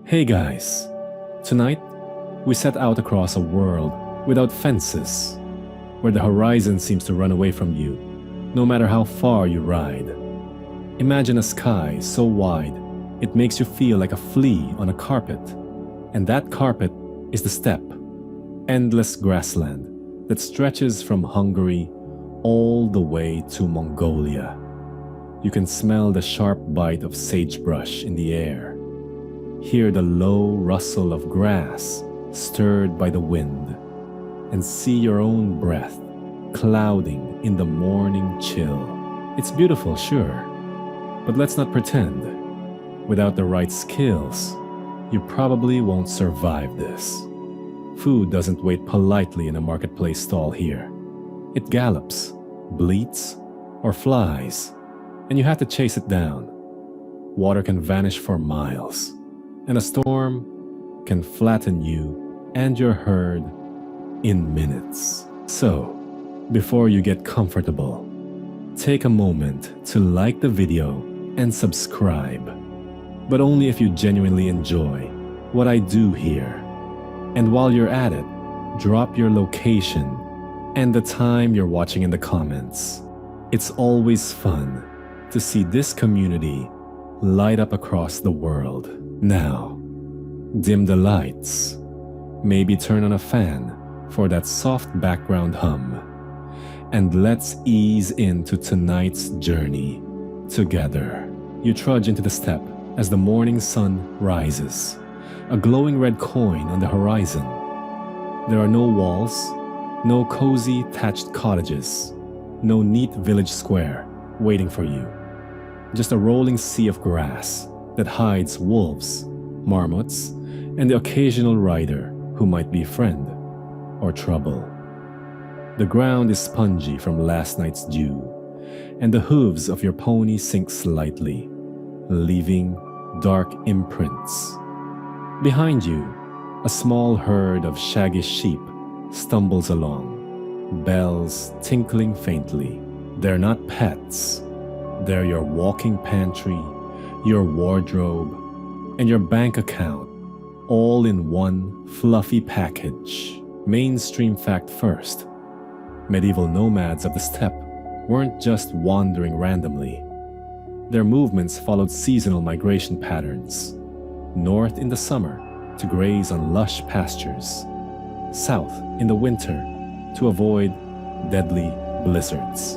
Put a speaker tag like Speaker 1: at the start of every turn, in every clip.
Speaker 1: Hey guys! Tonight, we set out across a world without fences, where the horizon seems to run away from you, no matter how far you ride. Imagine a sky so wide, it makes you feel like a flea on a carpet. And that carpet is the steppe, endless grassland that stretches from Hungary all the way to Mongolia. You can smell the sharp bite of sagebrush in the air, hear the low rustle of grass stirred by the wind, and see your own breath clouding in the morning chill. It's beautiful, sure, but let's not pretend. Without the right skills, you probably won't survive this. Food doesn't wait politely in a marketplace stall here. It gallops, bleats, or flies, and you have to chase it down. Water can vanish for miles, and a storm can flatten you and your herd in minutes. So, before you get comfortable, take a moment to like the video and subscribe. But only if you genuinely enjoy what I do here. And while you're at it, drop your location and the time you're watching in the comments. It's always fun to see this community light up across the world. Now, dim the lights. Maybe turn on a fan for that soft background hum. And let's ease into tonight's journey together. You trudge into the steppe as the morning sun rises, a glowing red coin on the horizon. There are no walls, no cozy thatched cottages, no neat village square waiting for you. Just a rolling sea of grass that hides wolves, marmots, and the occasional rider who might be friend or trouble. The ground is spongy from last night's dew, and the hooves of your pony sink slightly, leaving dark imprints. Behind you, a small herd of shaggy sheep stumbles along, bells tinkling faintly. They're not pets. They're your walking pantry, your wardrobe, and your bank account, all in one fluffy package. Mainstream fact first. Medieval nomads of the steppe weren't just wandering randomly. Their movements followed seasonal migration patterns. North in the summer to graze on lush pastures. South in the winter to avoid deadly blizzards.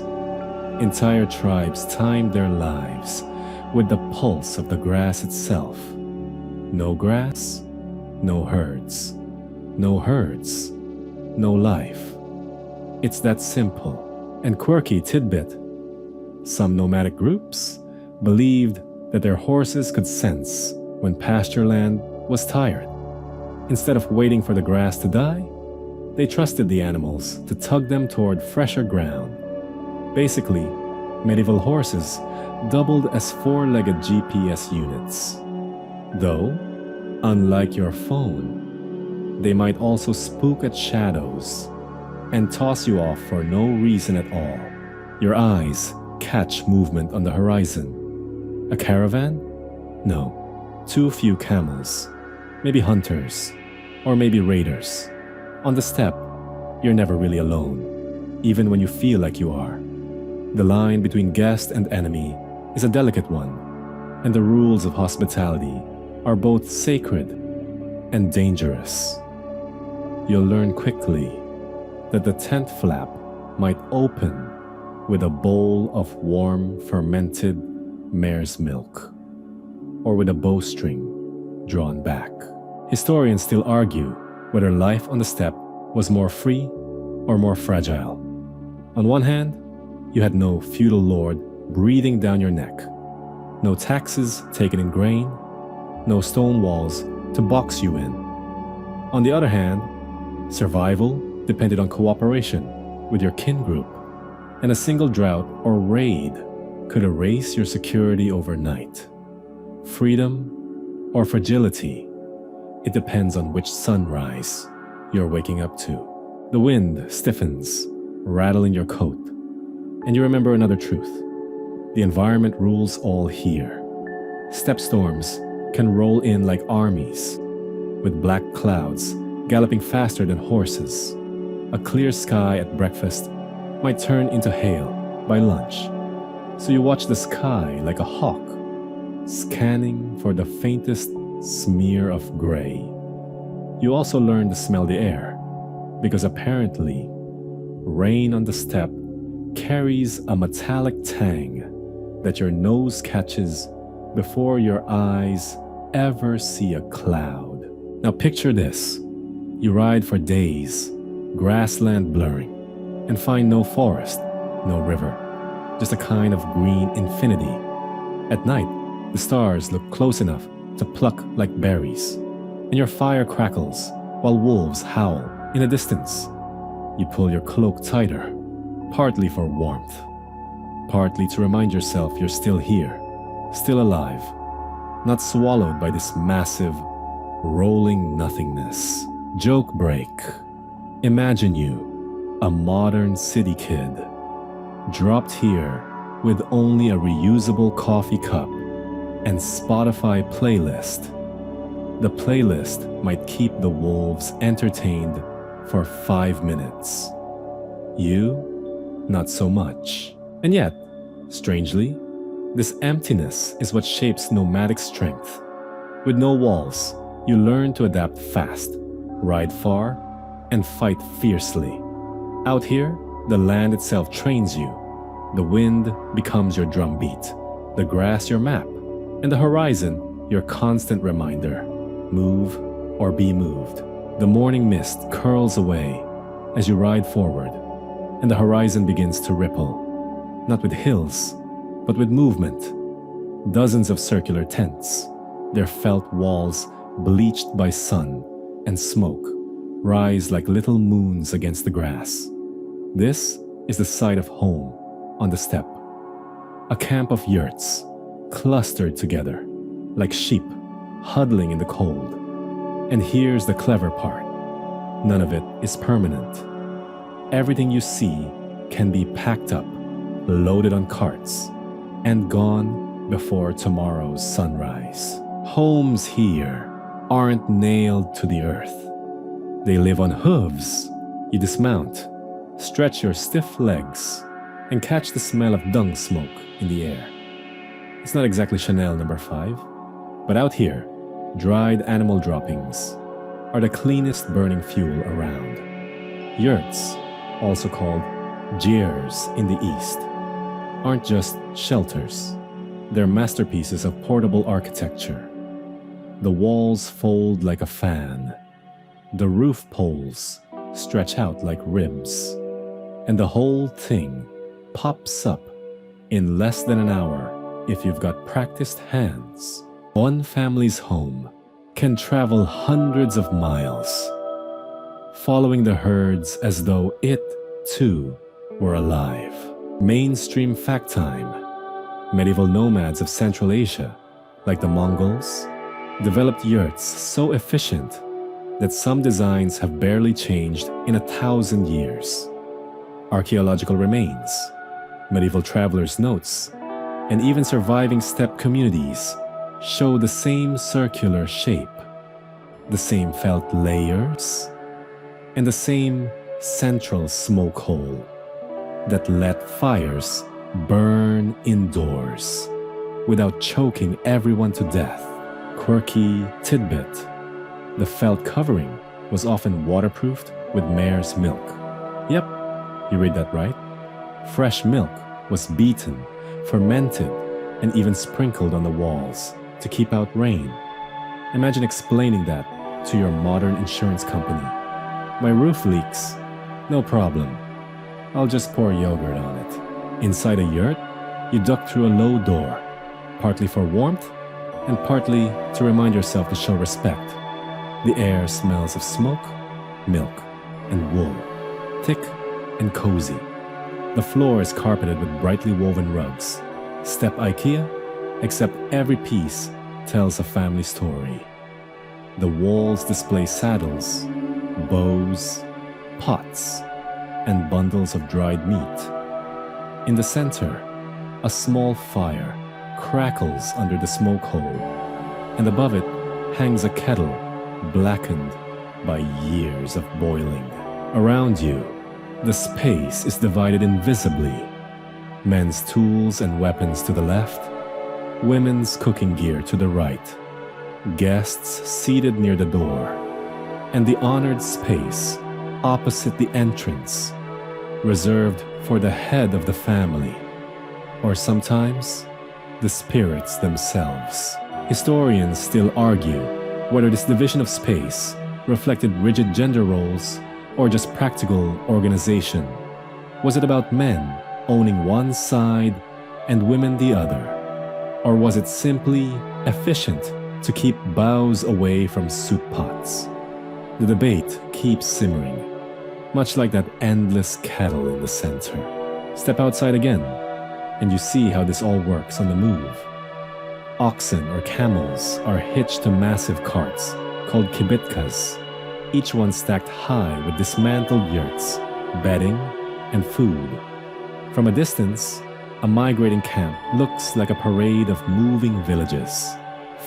Speaker 1: Entire tribes timed their lives with the pulse of the grass itself. No grass, no herds. No herds, no life. It's that simple and quirky tidbit. Some nomadic groups believed that their horses could sense when pasture land was tired. Instead of waiting for the grass to die, they trusted the animals to tug them toward fresher ground. Basically, medieval horses doubled as four-legged GPS units. Though, unlike your phone, they might also spook at shadows and toss you off for no reason at all. Your eyes catch movement on the horizon. A caravan? No. Too few camels. Maybe hunters. Or maybe raiders. On the steppe, you're never really alone, even when you feel like you are. The line between guest and enemy is a delicate one, and the rules of hospitality are both sacred and dangerous. You'll learn quickly that the tent flap might open with a bowl of warm fermented mare's milk, or with a bowstring drawn back. Historians still argue whether life on the steppe was more free or more fragile. On one hand, you had no feudal lord breathing down your neck, no taxes taken in grain, no stone walls to box you in. On the other hand, survival depended on cooperation with your kin group, and a single drought or raid could erase your security overnight. Freedom or fragility, it depends on which sunrise you're waking up to. The wind stiffens, rattling your coat, and you remember another truth. The environment rules all here. Steppe storms can roll in like armies, with black clouds galloping faster than horses. A clear sky at breakfast might turn into hail by lunch. So you watch the sky like a hawk, scanning for the faintest smear of gray. You also learn to smell the air, because apparently, rain on the steppe carries a metallic tang that your nose catches before your eyes ever see a cloud. Now picture this. You ride for days, grassland blurring, and find no forest, no river, just a kind of green infinity. At night, the stars look close enough to pluck like berries, and your fire crackles while wolves howl in the distance. You pull your cloak tighter, partly for warmth, partly to remind yourself you're still here, still alive, not swallowed by this massive, rolling nothingness. Joke break. Imagine you, a modern city kid, dropped here with only a reusable coffee cup and Spotify playlist. The playlist might keep the wolves entertained for 5 minutes. You, not so much. And yet, strangely, this emptiness is what shapes nomadic strength. With no walls, you learn to adapt fast, ride far, and fight fiercely. Out here, the land itself trains you. The wind becomes your drumbeat, the grass your map, and the horizon your constant reminder. Move or be moved. The morning mist curls away as you ride forward, and the horizon begins to ripple, not with hills, but with movement. Dozens of circular tents, their felt walls bleached by sun and smoke, rise like little moons against the grass. This is the site of home on the steppe. A camp of yurts, clustered together, like sheep huddling in the cold. And here's the clever part. None of it is permanent. Everything you see can be packed up, loaded on carts, and gone before tomorrow's sunrise. Homes here aren't nailed to the earth. They live on hooves. You dismount, stretch your stiff legs, and catch the smell of dung smoke in the air. It's not exactly Chanel No. 5, but out here, dried animal droppings are the cleanest burning fuel around. Yurts, also called jirs in the east, aren't just shelters. They're masterpieces of portable architecture. The walls fold like a fan. The roof poles stretch out like ribs. And the whole thing pops up in less than an hour if you've got practiced hands. One family's home can travel hundreds of miles, following the herds as though it, too, were alive. Mainstream fact time. Medieval nomads of Central Asia, like the Mongols, developed yurts so efficient that some designs have barely changed in 1,000 years. Archaeological remains, medieval travelers' notes, and even surviving steppe communities show the same circular shape, the same felt layers, and the same central smoke hole that let fires burn indoors without choking everyone to death. Quirky tidbit: the felt covering was often waterproofed with mare's milk. Yep, you read that right. Fresh milk was beaten, fermented, and even sprinkled on the walls to keep out rain. Imagine explaining that to your modern insurance company. My roof leaks. No problem. I'll just pour yogurt on it. Inside a yurt, you duck through a low door, partly for warmth and partly to remind yourself to show respect. The air smells of smoke, milk, and wool, thick and cozy. The floor is carpeted with brightly woven rugs. Steppe IKEA, except every piece tells a family story. The walls display saddles, bows, pots, and bundles of dried meat. In the center, a small fire crackles under the smoke hole, and above it hangs a kettle blackened by years of boiling. Around you, the space is divided invisibly. Men's tools and weapons to the left, women's cooking gear to the right, guests seated near the door, and the honored space opposite the entrance, reserved for the head of the family, or sometimes the spirits themselves. Historians still argue whether this division of space reflected rigid gender roles or just practical organization. Was it about men owning one side and women the other? Or was it simply efficient to keep bows away from soup pots? The debate keeps simmering, much like that endless kettle in the center. Step outside again, and you see how this all works on the move. Oxen or camels are hitched to massive carts called kibitkas, each one stacked high with dismantled yurts, bedding, and food. From a distance, a migrating camp looks like a parade of moving villages,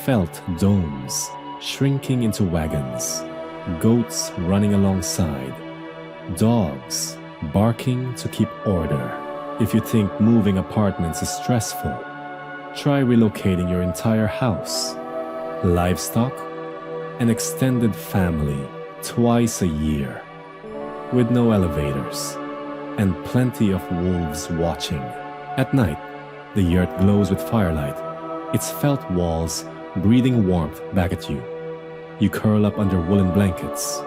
Speaker 1: felt domes shrinking into wagons, goats running alongside, dogs barking to keep order. If you think moving apartments is stressful, try relocating your entire house, livestock, and extended family twice a year, with no elevators and plenty of wolves watching. At night, the yurt glows with firelight, its felt walls breathing warmth back at you. You curl up under woolen blankets,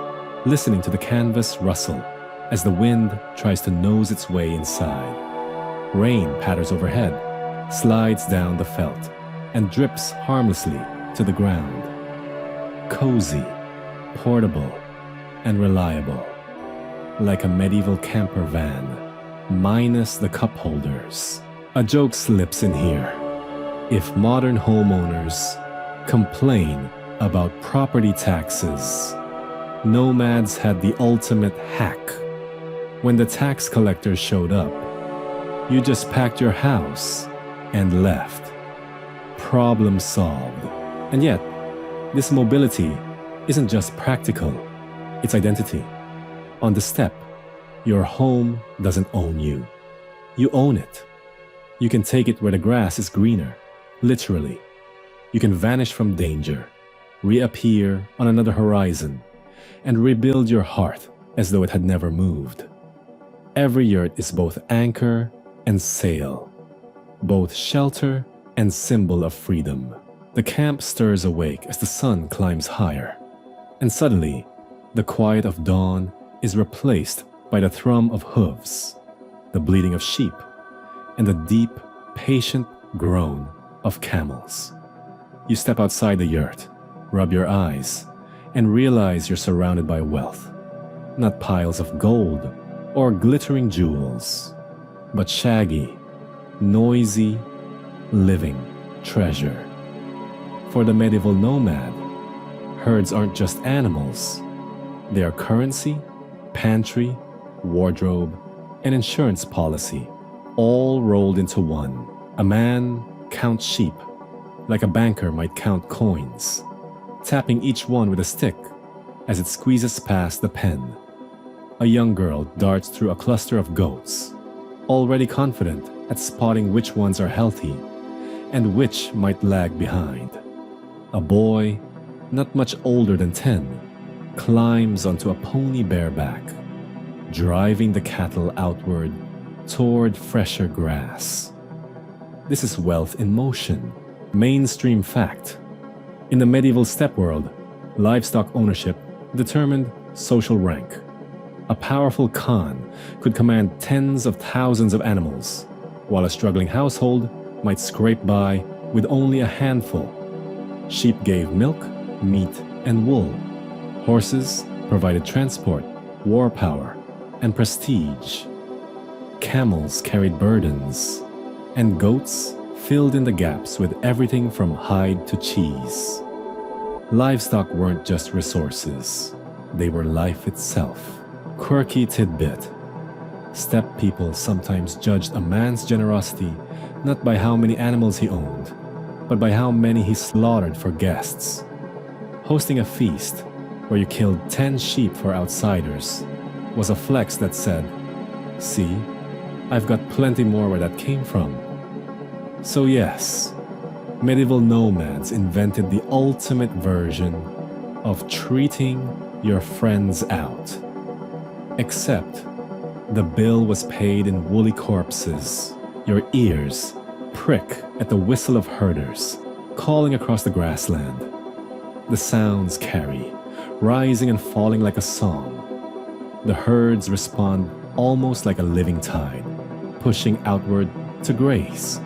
Speaker 1: listening to the canvas rustle as the wind tries to nose its way inside. Rain patters overhead, slides down the felt, and drips harmlessly to the ground. Cozy, portable, and reliable, like a medieval camper van, minus the cup holders. A joke slips in here. If modern homeowners complain about property taxes, nomads had the ultimate hack. When the tax collectors showed up, you just packed your house and left. Problem solved. And yet, this mobility isn't just practical, it's identity. On the steppe, your home doesn't own you. You own it. You can take it where the grass is greener, literally. You can vanish from danger, reappear on another horizon, and rebuild your heart as though it had never moved. Every yurt is both anchor and sail, both shelter and symbol of freedom. The camp stirs awake as the sun climbs higher, and suddenly, the quiet of dawn is replaced by the thrum of hooves, the bleating of sheep, and the deep, patient groan of camels. You step outside the yurt, rub your eyes, and realize you're surrounded by wealth. Not piles of gold or glittering jewels, but shaggy, noisy, living treasure. For the medieval nomad, herds aren't just animals. They are currency, pantry, wardrobe, and insurance policy, all rolled into one. A man counts sheep, like a banker might count coins, tapping each one with a stick as it squeezes past the pen. A young girl darts through a cluster of goats, already confident at spotting which ones are healthy and which might lag behind. A boy, not much older than 10, climbs onto a pony bareback, driving the cattle outward toward fresher grass. This is wealth in motion, mainstream fact. In the medieval steppe world, livestock ownership determined social rank. A powerful Khan could command tens of thousands of animals, while a struggling household might scrape by with only a handful. Sheep gave milk, meat, and wool. Horses provided transport, war power, and prestige. Camels carried burdens, and goats filled in the gaps with everything from hide to cheese. Livestock weren't just resources, they were life itself. Quirky tidbit. Steppe people sometimes judged a man's generosity not by how many animals he owned, but by how many he slaughtered for guests. Hosting a feast where you killed 10 sheep for outsiders was a flex that said, "See, I've got plenty more where that came from." So yes, medieval nomads invented the ultimate version of treating your friends out. Except the bill was paid in woolly corpses. Your ears prick at the whistle of herders calling across the grassland. The sounds carry, rising and falling like a song. The herds respond almost like a living tide, pushing outward to graze.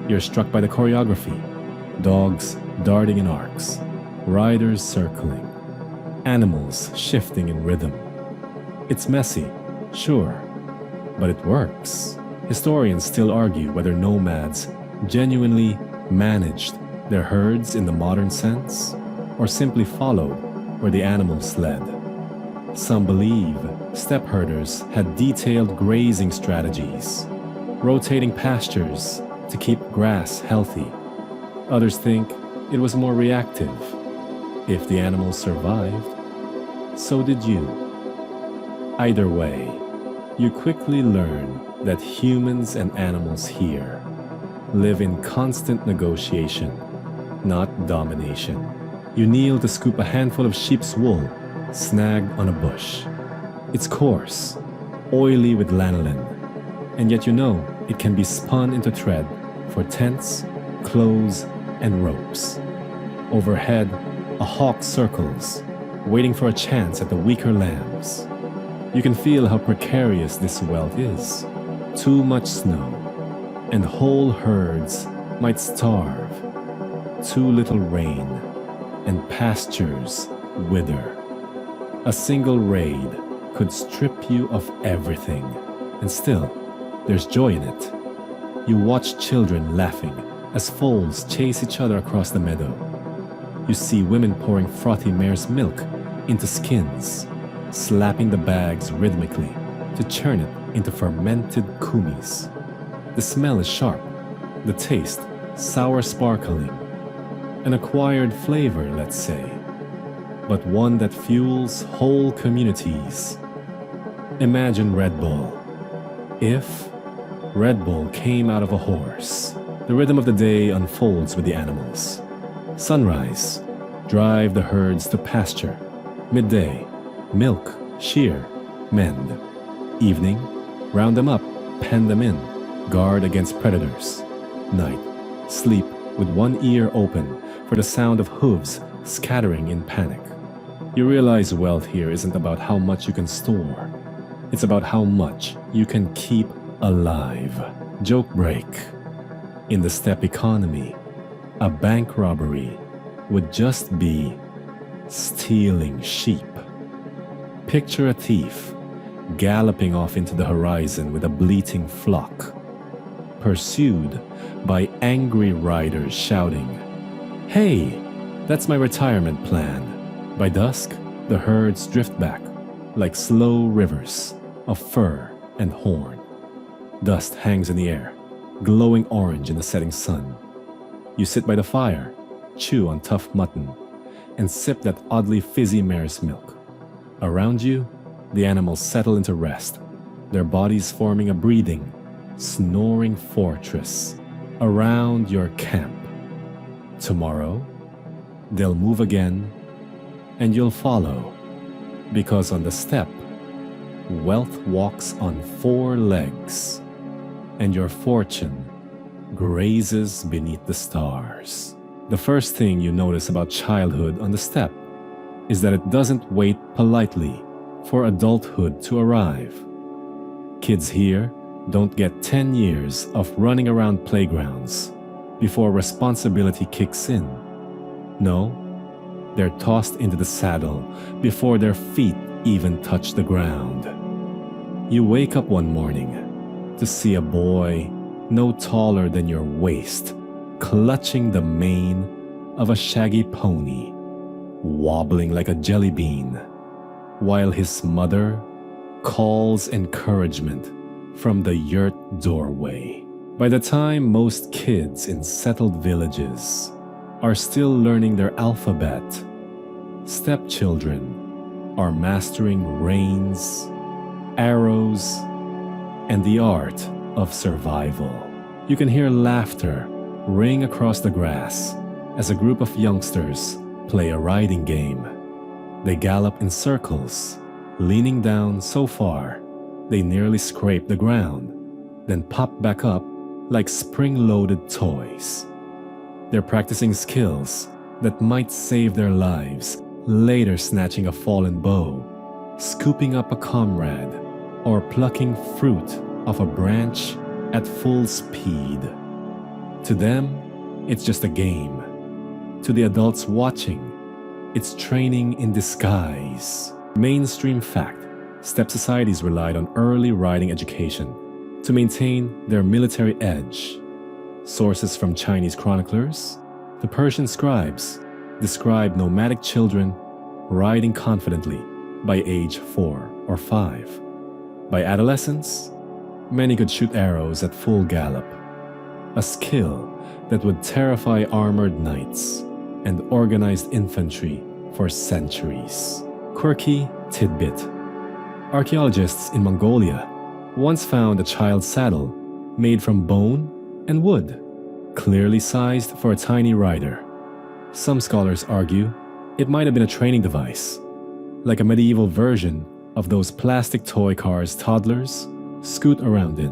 Speaker 1: You're struck by the choreography. Dogs darting in arcs, riders circling, animals shifting in rhythm. It's messy, sure, but it works. Historians still argue whether nomads genuinely managed their herds in the modern sense, or simply followed where the animals led. Some believe steppe herders had detailed grazing strategies, rotating pastures to keep grass healthy. Others think it was more reactive. If the animals survived, so did you. Either way, you quickly learn that humans and animals here live in constant negotiation, not domination. You kneel to scoop a handful of sheep's wool snagged on a bush. It's coarse, oily with lanolin, and yet you know it can be spun into thread for tents, clothes, and ropes. Overhead, a hawk circles, waiting for a chance at the weaker lambs. You can feel how precarious this wealth is. Too much snow, and whole herds might starve. Too little rain, and pastures wither. A single raid could strip you of everything, and still, there's joy in it. You watch children laughing as foals chase each other across the meadow. You see women pouring frothy mare's milk into skins, slapping the bags rhythmically to churn it into fermented kumis. The smell is sharp, the taste sour sparkling. An acquired flavor, let's say, but one that fuels whole communities. Imagine Red Bull. If Red Bull came out of a horse, the rhythm of the day unfolds with the animals. Sunrise, drive the herds to pasture. Midday, milk, shear, mend. Evening, round them up, pen them in, guard against predators. Night, sleep with one ear open for the sound of hooves scattering in panic. You realize wealth here isn't about how much you can store. It's about how much you can keep alive. Joke break. In the steppe economy, a bank robbery would just be stealing sheep. Picture a thief galloping off into the horizon with a bleating flock, pursued by angry riders shouting, "Hey, that's my retirement plan." By dusk, the herds drift back like slow rivers of fur and horn. Dust hangs in the air, glowing orange in the setting sun. You sit by the fire, chew on tough mutton, and sip that oddly fizzy mare's milk. Around you, the animals settle into rest, their bodies forming a breathing, snoring fortress around your camp. Tomorrow, they'll move again, and you'll follow, because on the steppe, wealth walks on 4 legs, and your fortune grazes beneath the stars. The first thing you notice about childhood on the steppe is that it doesn't wait politely for adulthood to arrive. Kids here don't get 10 years of running around playgrounds before responsibility kicks in. No, they're tossed into the saddle before their feet even touch the ground. You wake up one morning to see a boy no taller than your waist clutching the mane of a shaggy pony, wobbling like a jelly bean, while his mother calls encouragement from the yurt doorway. By the time most kids in settled villages are still learning their alphabet, steppe children are mastering reins, arrows, and the art of survival. You can hear laughter ring across the grass as a group of youngsters play a riding game. They gallop in circles, leaning down so far they nearly scrape the ground, then pop back up like spring-loaded toys. They're practicing skills that might save their lives, later snatching a fallen bow, scooping up a comrade, or plucking fruit off a branch at full speed. To them, it's just a game. To the adults watching, it's training in disguise. Mainstream fact: steppe societies relied on early riding education to maintain their military edge. Sources from Chinese chroniclers to Persian scribes describe nomadic children riding confidently by age 4 or 5. By adolescence, many could shoot arrows at full gallop, a skill that would terrify armored knights and organized infantry for centuries. Quirky tidbit: archaeologists in Mongolia once found a child's saddle made from bone and wood, clearly sized for a tiny rider. Some scholars argue it might have been a training device, like a medieval version of those plastic toy cars toddlers scoot around in.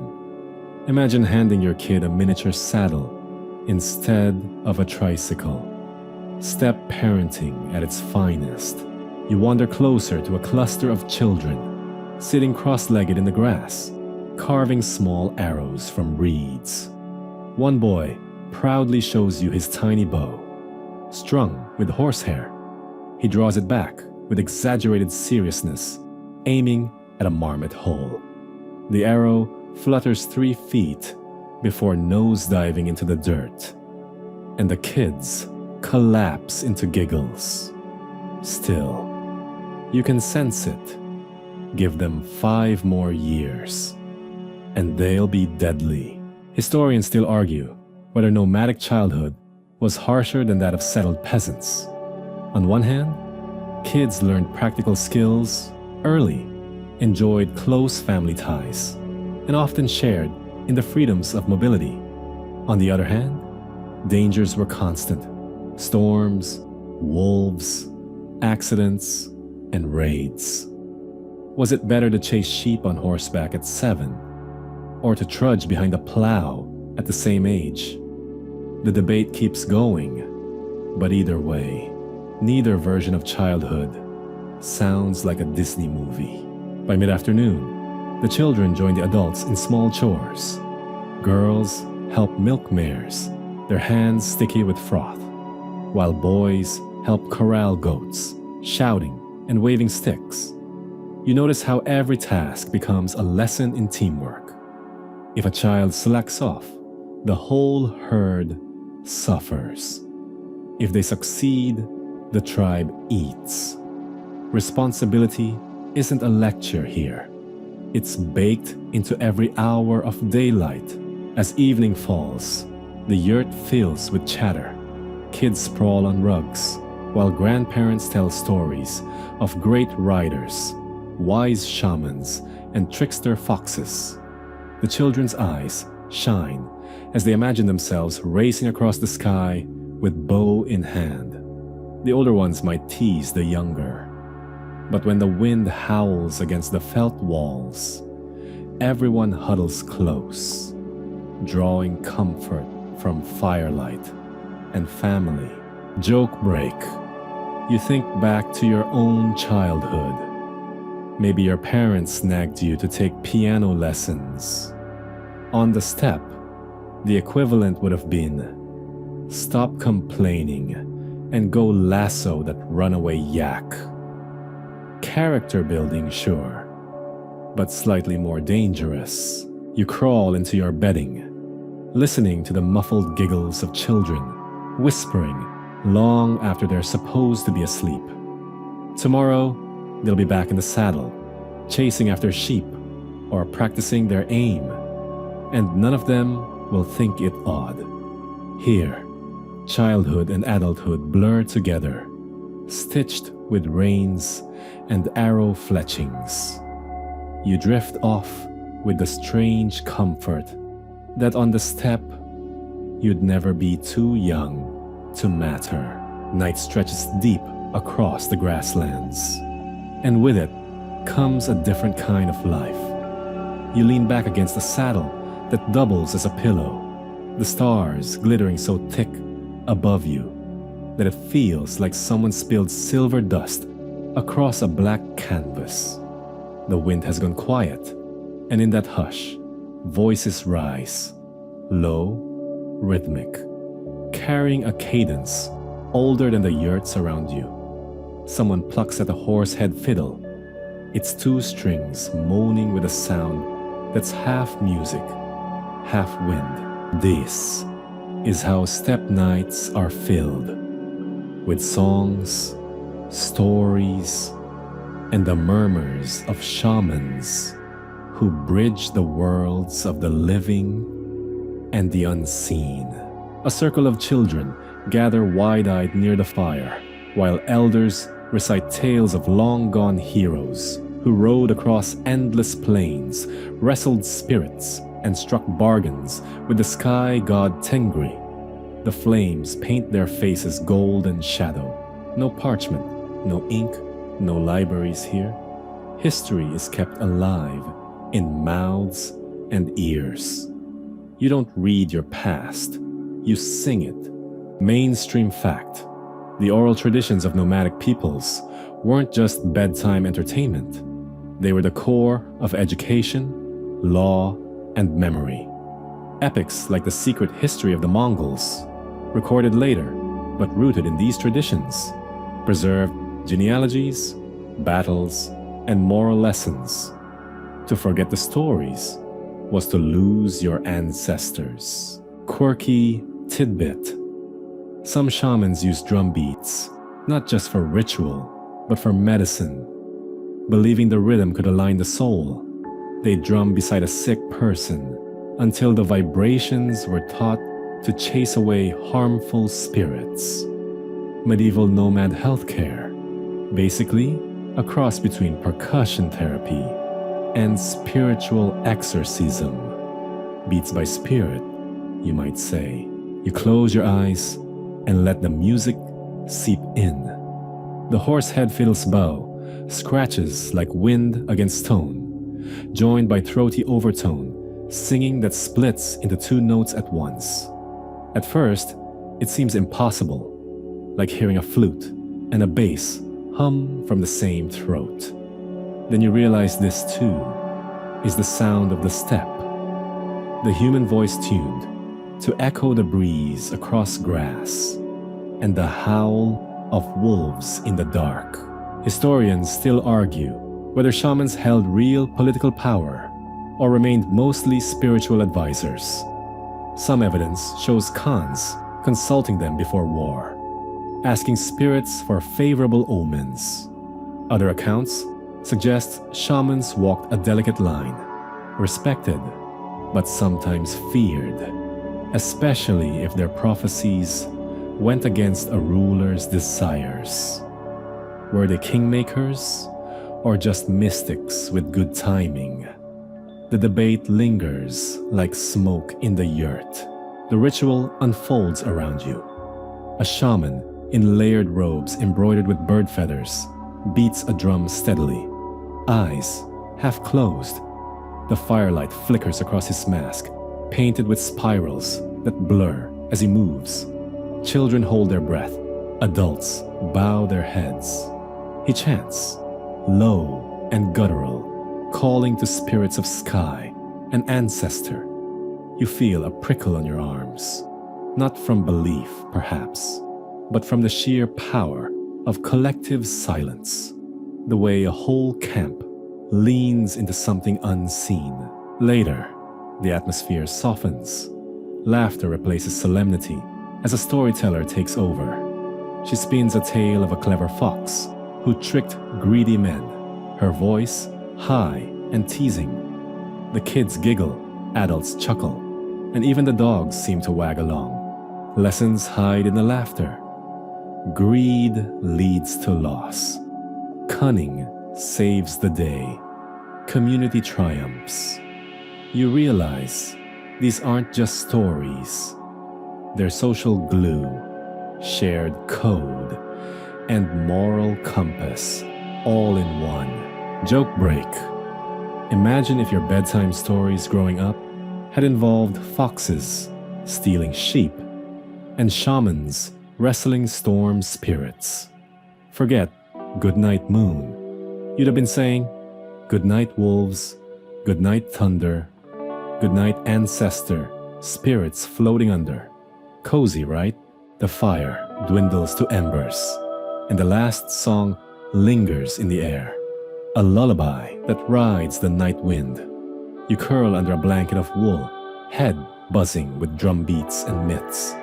Speaker 1: Imagine handing your kid a miniature saddle instead of a tricycle. Steppe parenting at its finest. You wander closer to a cluster of children sitting cross-legged in the grass, carving small arrows from reeds. One boy proudly shows you his tiny bow, strung with horsehair. He draws it back with exaggerated seriousness, aiming at a marmot hole. The arrow flutters 3 feet before nose-diving into the dirt, and the kids collapse into giggles. Still, you can sense it. Give them 5 more years, and they'll be deadly. Historians still argue whether nomadic childhood was harsher than that of settled peasants. On one hand, kids learned practical skills early, enjoyed close family ties, and often shared in the freedoms of mobility. On the other hand, dangers were constant: storms, wolves, accidents, and raids. Was it better to chase sheep on horseback at 7, or to trudge behind a plow at the same age? The debate keeps going, but either way, neither version of childhood sounds like a Disney movie. By mid-afternoon, the children join the adults in small chores. Girls help milk mares, their hands sticky with froth, while boys help corral goats, shouting and waving sticks. You notice how every task becomes a lesson in teamwork. If a child slacks off, the whole herd suffers. If they succeed, the tribe eats. Responsibility isn't a lecture here. It's baked into every hour of daylight. As evening falls, the yurt fills with chatter. Kids sprawl on rugs, while grandparents tell stories of great riders, wise shamans, and trickster foxes. The children's eyes shine as they imagine themselves racing across the sky with bow in hand. The older ones might tease the younger. But when the wind howls against the felt walls, everyone huddles close, drawing comfort from firelight and family. Joke break. You think back to your own childhood. Maybe your parents snagged you to take piano lessons. On the steppe, the equivalent would have been, stop complaining and go lasso that runaway yak. Character building, sure, but slightly more dangerous. You crawl into your bedding, listening to the muffled giggles of children, whispering long after they're supposed to be asleep. Tomorrow, they'll be back in the saddle, chasing after sheep or practicing their aim, and none of them will think it odd. Here, childhood and adulthood blur together, stitched with reins and arrow fletchings. You drift off with the strange comfort that on the steppe you'd never be too young to matter. Night stretches deep across the grasslands, and with it comes a different kind of life. You lean back against a saddle that doubles as a pillow, the stars glittering so thick above you that it feels like someone spilled silver dust across a black canvas. The wind has gone quiet, and in that hush, voices rise, low, rhythmic, carrying a cadence older than the yurts around you. Someone plucks at a horse-head fiddle, its two strings moaning with a sound that's half music, half wind. This is how steppe nights are filled, with songs, stories, and the murmurs of shamans who bridge the worlds of the living and the unseen. A circle of children gather wide-eyed near the fire, while elders recite tales of long-gone heroes who rode across endless plains, wrestled spirits, and struck bargains with the sky god Tengri. The flames paint their faces gold and shadow. No parchment, no ink, no libraries here. History is kept alive in mouths and ears. You don't read your past, you sing it. Mainstream fact: the oral traditions of nomadic peoples weren't just bedtime entertainment. They were the core of education, law, and memory. Epics like the secret history of the Mongols, recorded later but rooted in these traditions, preserved genealogies, battles, and moral lessons. To forget the stories was to lose your ancestors. Quirky tidbit: some shamans use drum beats, not just for ritual, but for medicine. Believing the rhythm could align the soul, they drum beside a sick person until the vibrations were thought to chase away harmful spirits. Medieval nomad healthcare, basically a cross between percussion therapy and spiritual exorcism. Beats by spirit, you might say. You close your eyes and let the music seep in. The horse-head fiddle's bow scratches like wind against stone, joined by throaty overtone, singing that splits into two notes at once. At first, it seems impossible, like hearing a flute and a bass hum from the same throat. Then you realize this too is the sound of the steppe, the human voice tuned to echo the breeze across grass, and the howl of wolves in the dark. Historians still argue whether shamans held real political power or remained mostly spiritual advisors. Some evidence shows Khans consulting them before war, asking spirits for favorable omens. Other accounts suggest shamans walked a delicate line, respected but sometimes feared, especially if their prophecies went against a ruler's desires. Were they kingmakers or just mystics with good timing? The debate lingers like smoke in the yurt. The ritual unfolds around you. A shaman in layered robes embroidered with bird feathers beats a drum steadily, eyes half closed. The firelight flickers across his mask, painted with spirals that blur as he moves. Children hold their breath. Adults bow their heads. He chants, low and guttural, calling to spirits of sky, an ancestor. You feel a prickle on your arms, not from belief, perhaps, but from the sheer power of collective silence, the way a whole camp leans into something unseen. Later, the atmosphere softens. Laughter replaces solemnity as a storyteller takes over. She spins a tale of a clever fox who tricked greedy men, her voice high and teasing. The kids giggle, adults chuckle. and even the dogs seem to wag along. Lessons hide in the laughter. Greed leads to loss. Cunning saves the day. Community triumphs. You realize these aren't just stories. They're social glue, shared code, and moral compass, all in one. Joke break. Imagine if your bedtime stories growing up had involved foxes stealing sheep and shamans wrestling storm spirits. Forget "Goodnight Moon." You'd have been saying, "Good night, wolves. Good night, thunder. Good night, ancestor, spirits floating under." Cozy, right? The fire dwindles to embers, and the last song lingers in the air. A lullaby that rides the night wind. You curl under a blanket of wool, head buzzing with drum beats and myths.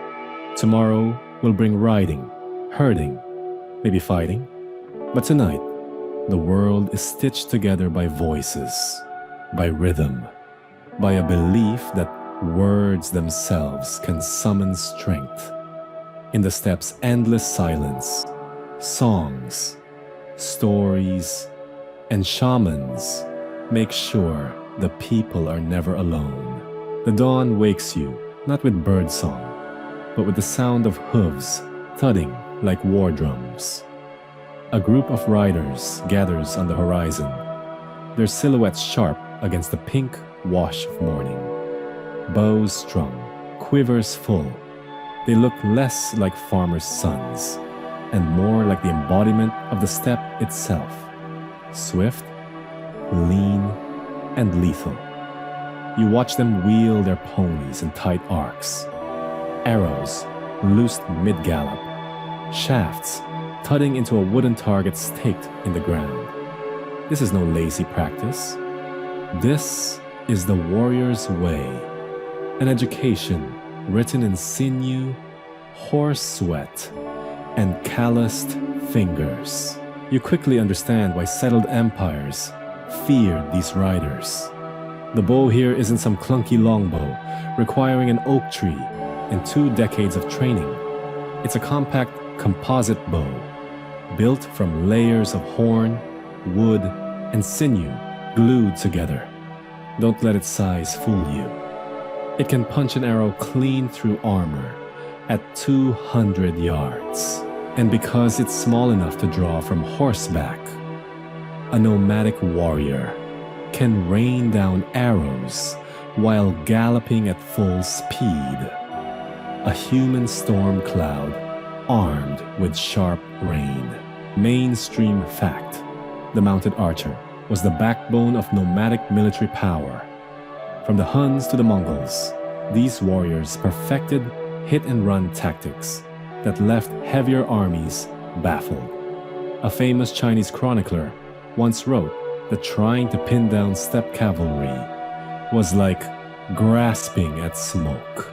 Speaker 1: Tomorrow will bring riding, herding, maybe fighting. But tonight, the world is stitched together by voices, by rhythm, by a belief that words themselves can summon strength. In the steppes' endless silence, songs, stories, and shamans make sure the people are never alone. The dawn wakes you, not with birdsong, but with the sound of hooves thudding like war drums. A group of riders gathers on the horizon, their silhouettes sharp against the pink wash of morning. Bows strung, quivers full, they look less like farmers' sons and more like the embodiment of the steppe itself. Swift, lean, and lethal. You watch them wheel their ponies in tight arcs. Arrows loosed mid-gallop. Shafts thudding into a wooden target staked in the ground. This is no lazy practice. This is the warrior's way. An education written in sinew, horse sweat, and calloused fingers. You quickly understand why settled empires feared these riders. The bow here isn't some clunky longbow requiring an oak tree and 2 decades of training. It's a compact composite bow built from layers of horn, wood, and sinew glued together. Don't let its size fool you. It can punch an arrow clean through armor at 200 yards. And because it's small enough to draw from horseback, a nomadic warrior can rain down arrows while galloping at full speed. A human storm cloud armed with sharp rain. Mainstream fact: the mounted archer was the backbone of nomadic military power. From the Huns to the Mongols, these warriors perfected hit-and-run tactics that left heavier armies baffled. A famous Chinese chronicler once wrote that trying to pin down steppe cavalry was like grasping at smoke.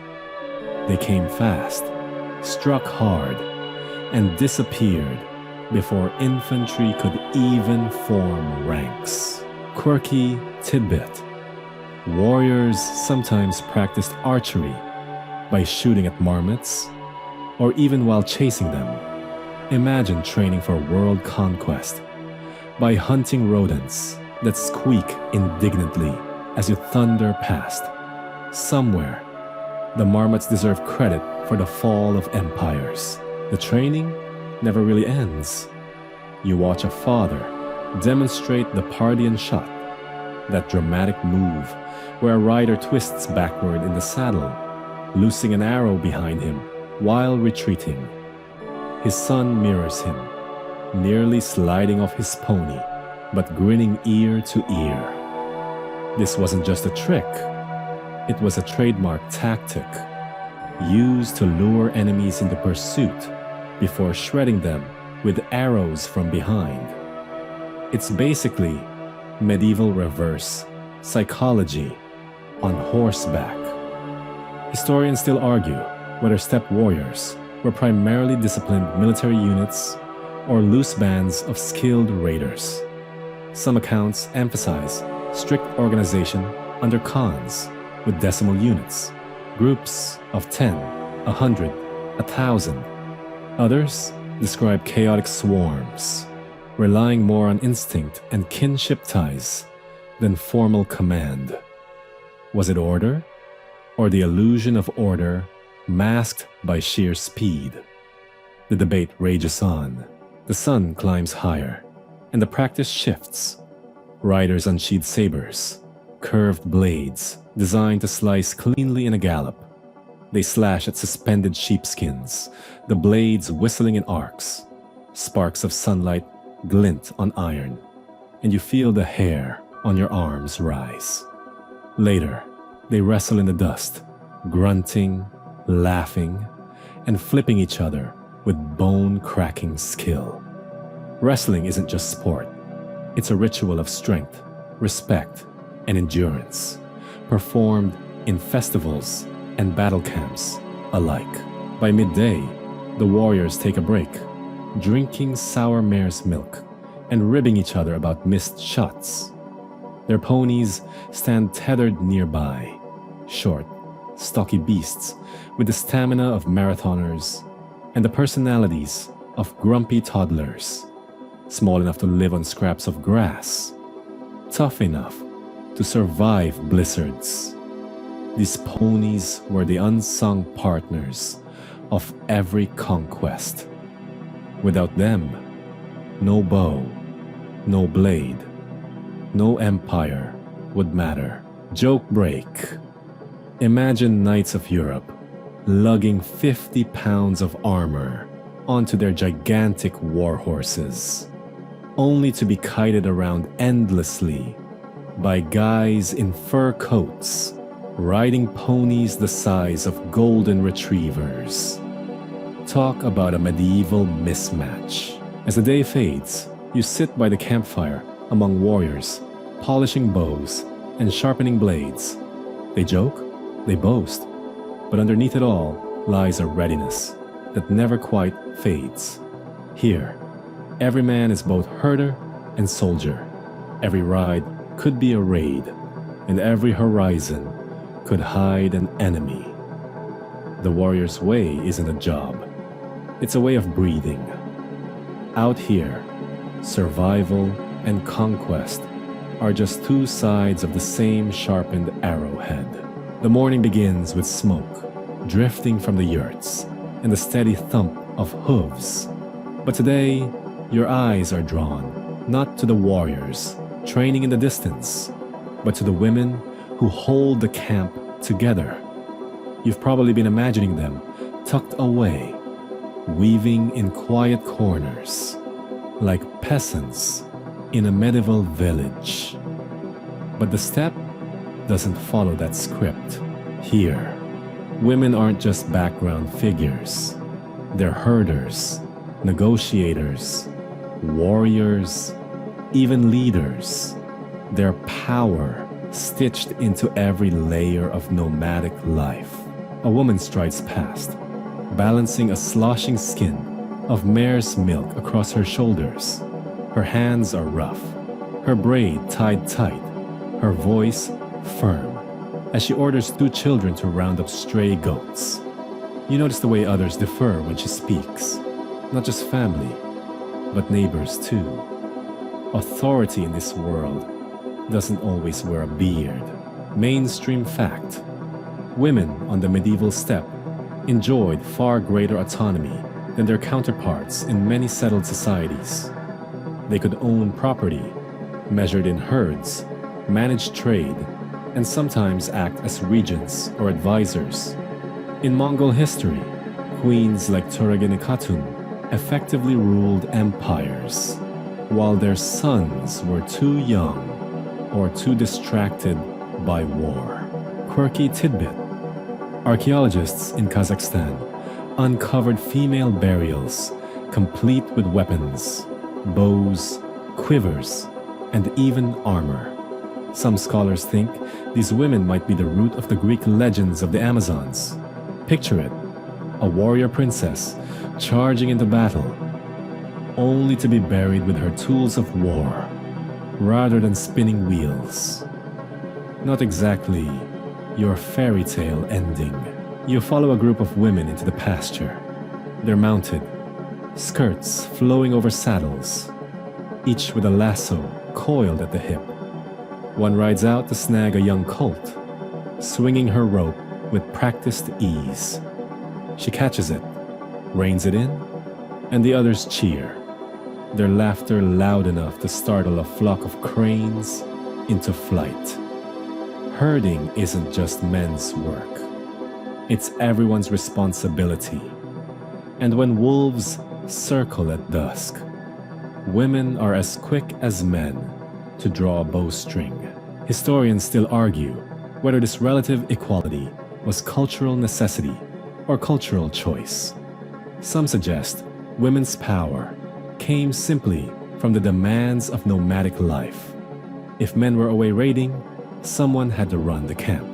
Speaker 1: They came fast, struck hard, and disappeared before infantry could even form ranks. Quirky tidbit: warriors sometimes practiced archery by shooting at marmots, or even while chasing them. Imagine training for world conquest by hunting rodents that squeak indignantly as you thunder past. Somewhere, the marmots deserve credit for the fall of empires. The training never really ends. You watch a father demonstrate the Parthian shot, that dramatic move where a rider twists backward in the saddle, loosing an arrow behind him while retreating. His son mirrors him, nearly sliding off his pony, but grinning ear to ear. This wasn't just a trick. It was a trademark tactic, used to lure enemies into pursuit before shredding them with arrows from behind. It's basically medieval reverse psychology on horseback. Historians still argue whether steppe warriors were primarily disciplined military units or loose bands of skilled raiders. Some accounts emphasize strict organization under khans with decimal units, Groups of 10, 100, 1,000. Others describe chaotic swarms, relying more on instinct and kinship ties than formal command. Was it order, or the illusion of order masked by sheer speed? The debate rages on. The sun climbs higher, and the practice shifts. Riders unsheathe sabers, curved blades designed to slice cleanly in a gallop. They slash at suspended sheepskins, the blades whistling in arcs. Sparks of sunlight glint on iron, and you feel the hair on your arms rise. Later, they wrestle in the dust, grunting, laughing, and flipping each other with bone-cracking skill. Wrestling isn't just sport. It's a ritual of strength, respect, and endurance, performed in festivals and battle camps alike. By midday, the warriors take a break, drinking sour mare's milk and ribbing each other about missed shots. Their ponies stand tethered nearby, short, stocky beasts with the stamina of marathoners and the personalities of grumpy toddlers, small enough to live on scraps of grass, tough enough to survive blizzards. These ponies were the unsung partners of every conquest. Without them, no bow, no blade, no empire would matter. Joke break. Imagine knights of Europe lugging 50 pounds of armor onto their gigantic war horses, only to be kited around endlessly by guys in fur coats riding ponies the size of golden retrievers. Talk about a medieval mismatch. As the day fades, you sit by the campfire among warriors, polishing bows and sharpening blades. They joke, they boast, but underneath it all lies a readiness that never quite fades. Here, every man is both herder and soldier. Every ride could be a raid, and every horizon could hide an enemy. The warrior's way isn't a job. It's a way of breathing. Out here, survival and conquest are just two sides of the same sharpened arrowhead. The morning begins with smoke drifting from the yurts and the steady thump of hooves. But today, your eyes are drawn not to the warriors training in the distance, but to the women who hold the camp together. You've probably been imagining them tucked away, weaving in quiet corners, like peasants in a medieval village. But the steppe doesn't follow that script. Here, women aren't just background figures. They're herders, negotiators, warriors, even leaders. Their power stitched into every layer of nomadic life. A woman strides past, balancing a sloshing skin of mare's milk across her shoulders. Her hands are rough, her braid tied tight, her voice firm, as she orders two children to round up stray goats. You notice the way others defer when she speaks. Not just family, but neighbors too. Authority in this world doesn't always wear a beard. Mainstream fact. Women on the medieval steppe enjoyed far greater autonomy than their counterparts in many settled societies. They could own property, measured in herds, manage trade, and sometimes act as regents or advisors. In Mongol history, queens like Turagin Khatun effectively ruled empires, while their sons were too young or too distracted by war. Quirky tidbit. Archaeologists in Kazakhstan uncovered female burials complete with weapons, bows, quivers, and even armor. Some scholars think these women might be the root of the Greek legends of the Amazons. Picture it, a warrior princess charging into battle, only to be buried with her tools of war, rather than spinning wheels. Not exactly your fairy tale ending. You follow a group of women into the pasture. They're mounted, skirts flowing over saddles, each with a lasso coiled at the hip. One rides out to snag a young colt, swinging her rope with practiced ease. She catches it, reins it in, and the others cheer, their laughter loud enough to startle a flock of cranes into flight. Herding isn't just men's work. It's everyone's responsibility. And when wolves circle at dusk, women are as quick as men to draw a bowstring. Historians still argue whether this relative equality was cultural necessity or cultural choice. Some suggest women's power came simply from the demands of nomadic life. If men were away raiding, someone had to run the camp.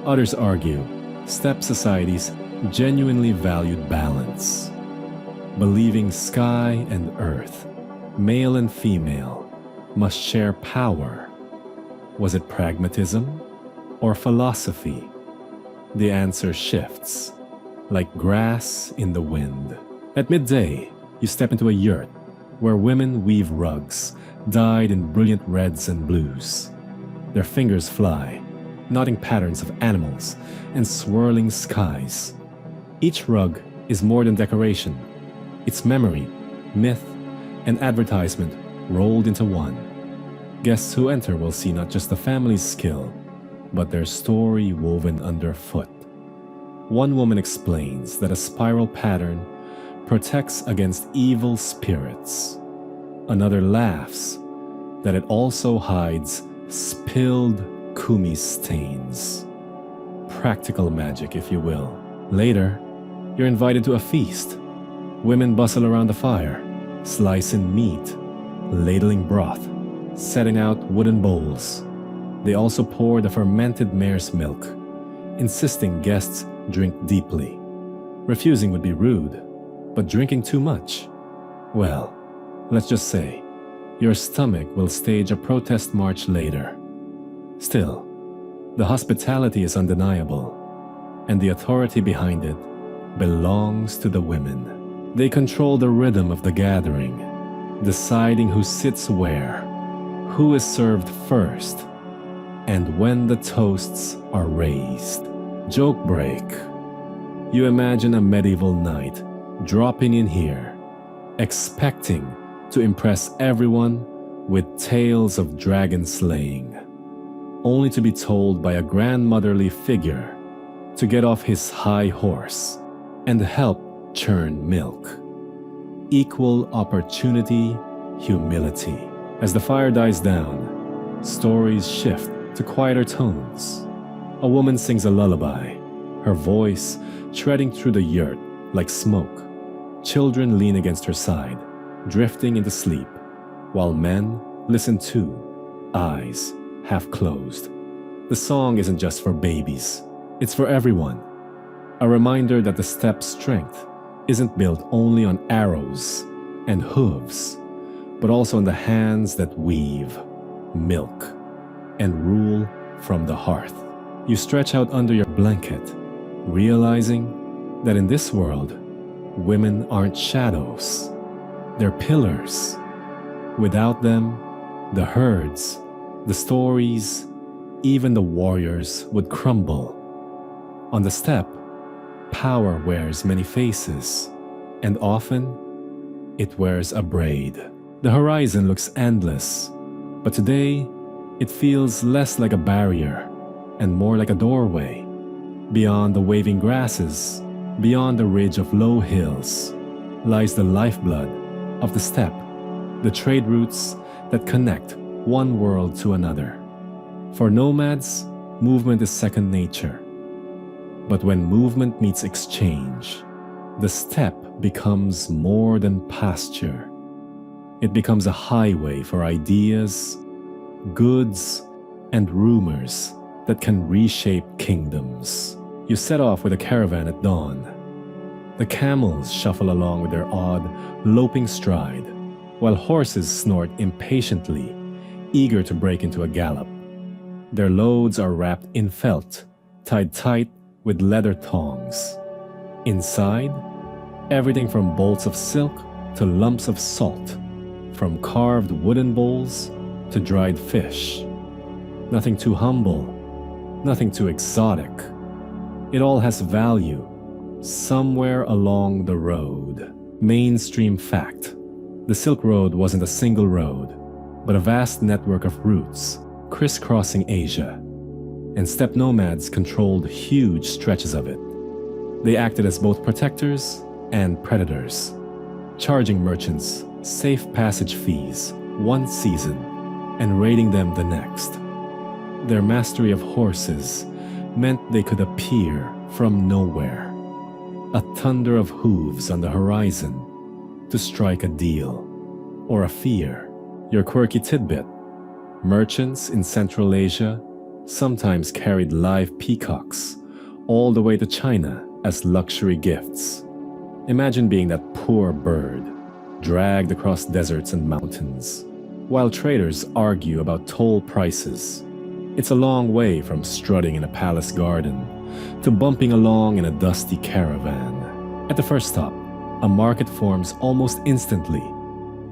Speaker 1: Others argue steppe societies genuinely valued balance, believing sky and earth, male and female, must share power. Was it pragmatism or philosophy? The answer shifts, like grass in the wind. At midday, you step into a yurt where women weave rugs dyed in brilliant reds and blues. Their fingers fly, knotting patterns of animals and swirling skies. Each rug is more than decoration. It's memory, myth, and advertisement rolled into one. Guests who enter will see not just the family's skill, but their story woven underfoot. One woman explains that a spiral pattern protects against evil spirits. Another laughs that it also hides spilled kumis stains. Practical magic, if you will. Later, you're invited to a feast. Women bustle around the fire, slicing meat, ladling broth, setting out wooden bowls. They also pour the fermented mare's milk, insisting guests drink deeply. Refusing would be rude, but drinking too much, well, let's just say, your stomach will stage a protest march later. Still, the hospitality is undeniable, and the authority behind it belongs to the women. They control the rhythm of the gathering, deciding who sits where, who is served first, and when the toasts are raised. Joke break. You imagine a medieval knight dropping in here, expecting to impress everyone with tales of dragon slaying, only to be told by a grandmotherly figure to get off his high horse and help churn milk. Equal opportunity, humility. As the fire dies down, stories shift to quieter tones. A woman sings a lullaby, her voice treading through the yurt like smoke. Children lean against her side, drifting into sleep, while men listen too, eyes half closed. The song isn't just for babies, it's for everyone. A reminder that the steppe's strength isn't built only on arrows and hooves, but also on the hands that weave, milk, and rule from the hearth. You stretch out under your blanket, realizing that in this world, women aren't shadows, they're pillars. Without them, the herds, the stories, even the warriors would crumble. On the steppe, power wears many faces, and often it wears a braid. The horizon looks endless, but today it feels less like a barrier and more like a doorway. Beyond the waving grasses, beyond the ridge of low hills, lies the lifeblood of the steppe, the trade routes that connect one world to another. For nomads, movement is second nature. But when movement meets exchange, the steppe becomes more than pasture. It becomes a highway for ideas, goods, and rumors that can reshape kingdoms. You set off with a caravan at dawn. The camels shuffle along with their odd, loping stride, while horses snort impatiently, eager to break into a gallop. Their loads are wrapped in felt, tied tight with leather thongs. Inside, everything from bolts of silk to lumps of salt, from carved wooden bowls to dried fish. Nothing too humble, nothing too exotic. It all has value somewhere along the road. Mainstream fact: the Silk Road wasn't a single road, but a vast network of routes crisscrossing Asia, and steppe nomads controlled huge stretches of it. They acted as both protectors and predators, charging merchants safe passage fees one season and raiding them the next. Their mastery of horses meant they could appear from nowhere, a thunder of hooves on the horizon, to strike a deal or a fear. Your quirky tidbit: merchants in Central Asia sometimes carried live peacocks all the way to China as luxury gifts. Imagine being that poor bird, dragged across deserts and mountains, while traders argue about toll prices. It's a long way from strutting in a palace garden to bumping along in a dusty caravan. At the first stop, a market forms almost instantly.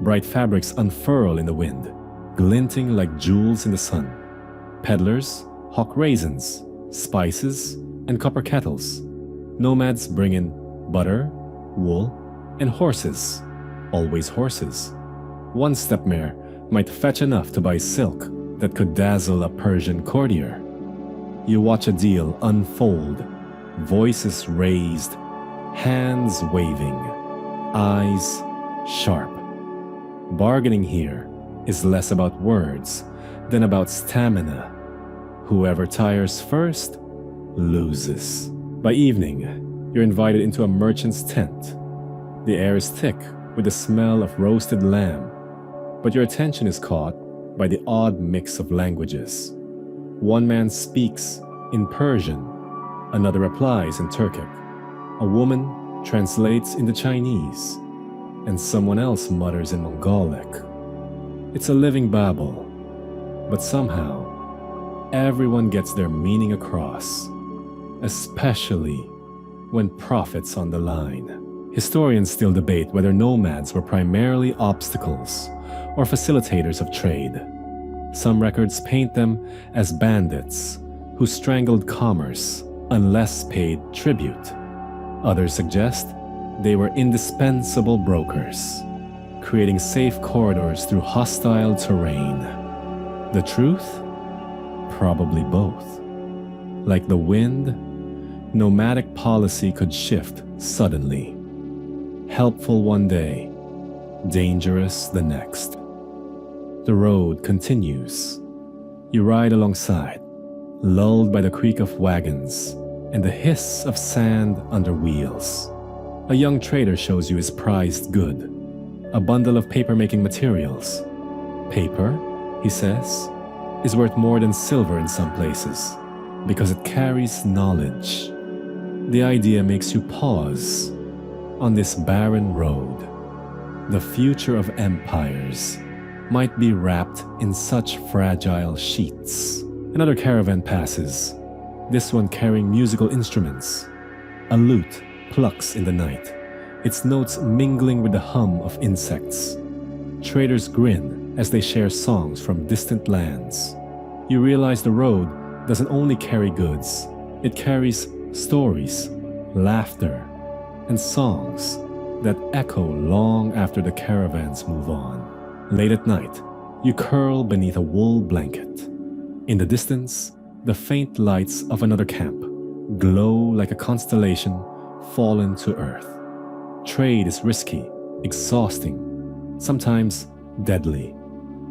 Speaker 1: Bright fabrics unfurl in the wind, glinting like jewels in the sun. Peddlers hawk raisins, spices, and copper kettles. Nomads bring in butter, wool, and horses. Always horses. One steppe mare might fetch enough to buy silk that could dazzle a Persian courtier. You watch a deal unfold, voices raised, hands waving, eyes sharp. Bargaining here is less about words than about stamina. Whoever tires first loses. By evening, you're invited into a merchant's tent. The air is thick with the smell of roasted lamb, but your attention is caught by the odd mix of languages. One man speaks in Persian, another replies in Turkic. A woman translates into Chinese, and someone else mutters in Mongolic. It's a living babble, but somehow everyone gets their meaning across, especially when profit's on the line. Historians still debate whether nomads were primarily obstacles or facilitators of trade. Some records paint them as bandits who strangled commerce unless paid tribute. Others suggest they were indispensable brokers, creating safe corridors through hostile terrain. The truth? Probably both. Like the wind, nomadic policy could shift suddenly. Helpful one day, dangerous the next. The road continues. You ride alongside, lulled by the creak of wagons and the hiss of sand under wheels. A young trader shows you his prized good, a bundle of paper-making materials. Paper, he says, is worth more than silver in some places because it carries knowledge. The idea makes you pause on this barren road. The future of empires might be wrapped in such fragile sheets. Another caravan passes, this one carrying musical instruments. A lute plucks in the night, its notes mingling with the hum of insects. Traders grin as they share songs from distant lands. You realize the road doesn't only carry goods, it carries stories, laughter, and songs that echo long after the caravans move on. Late at night, you curl beneath a wool blanket. In the distance, the faint lights of another camp glow like a constellation fallen to earth. Trade is risky, exhausting, sometimes deadly,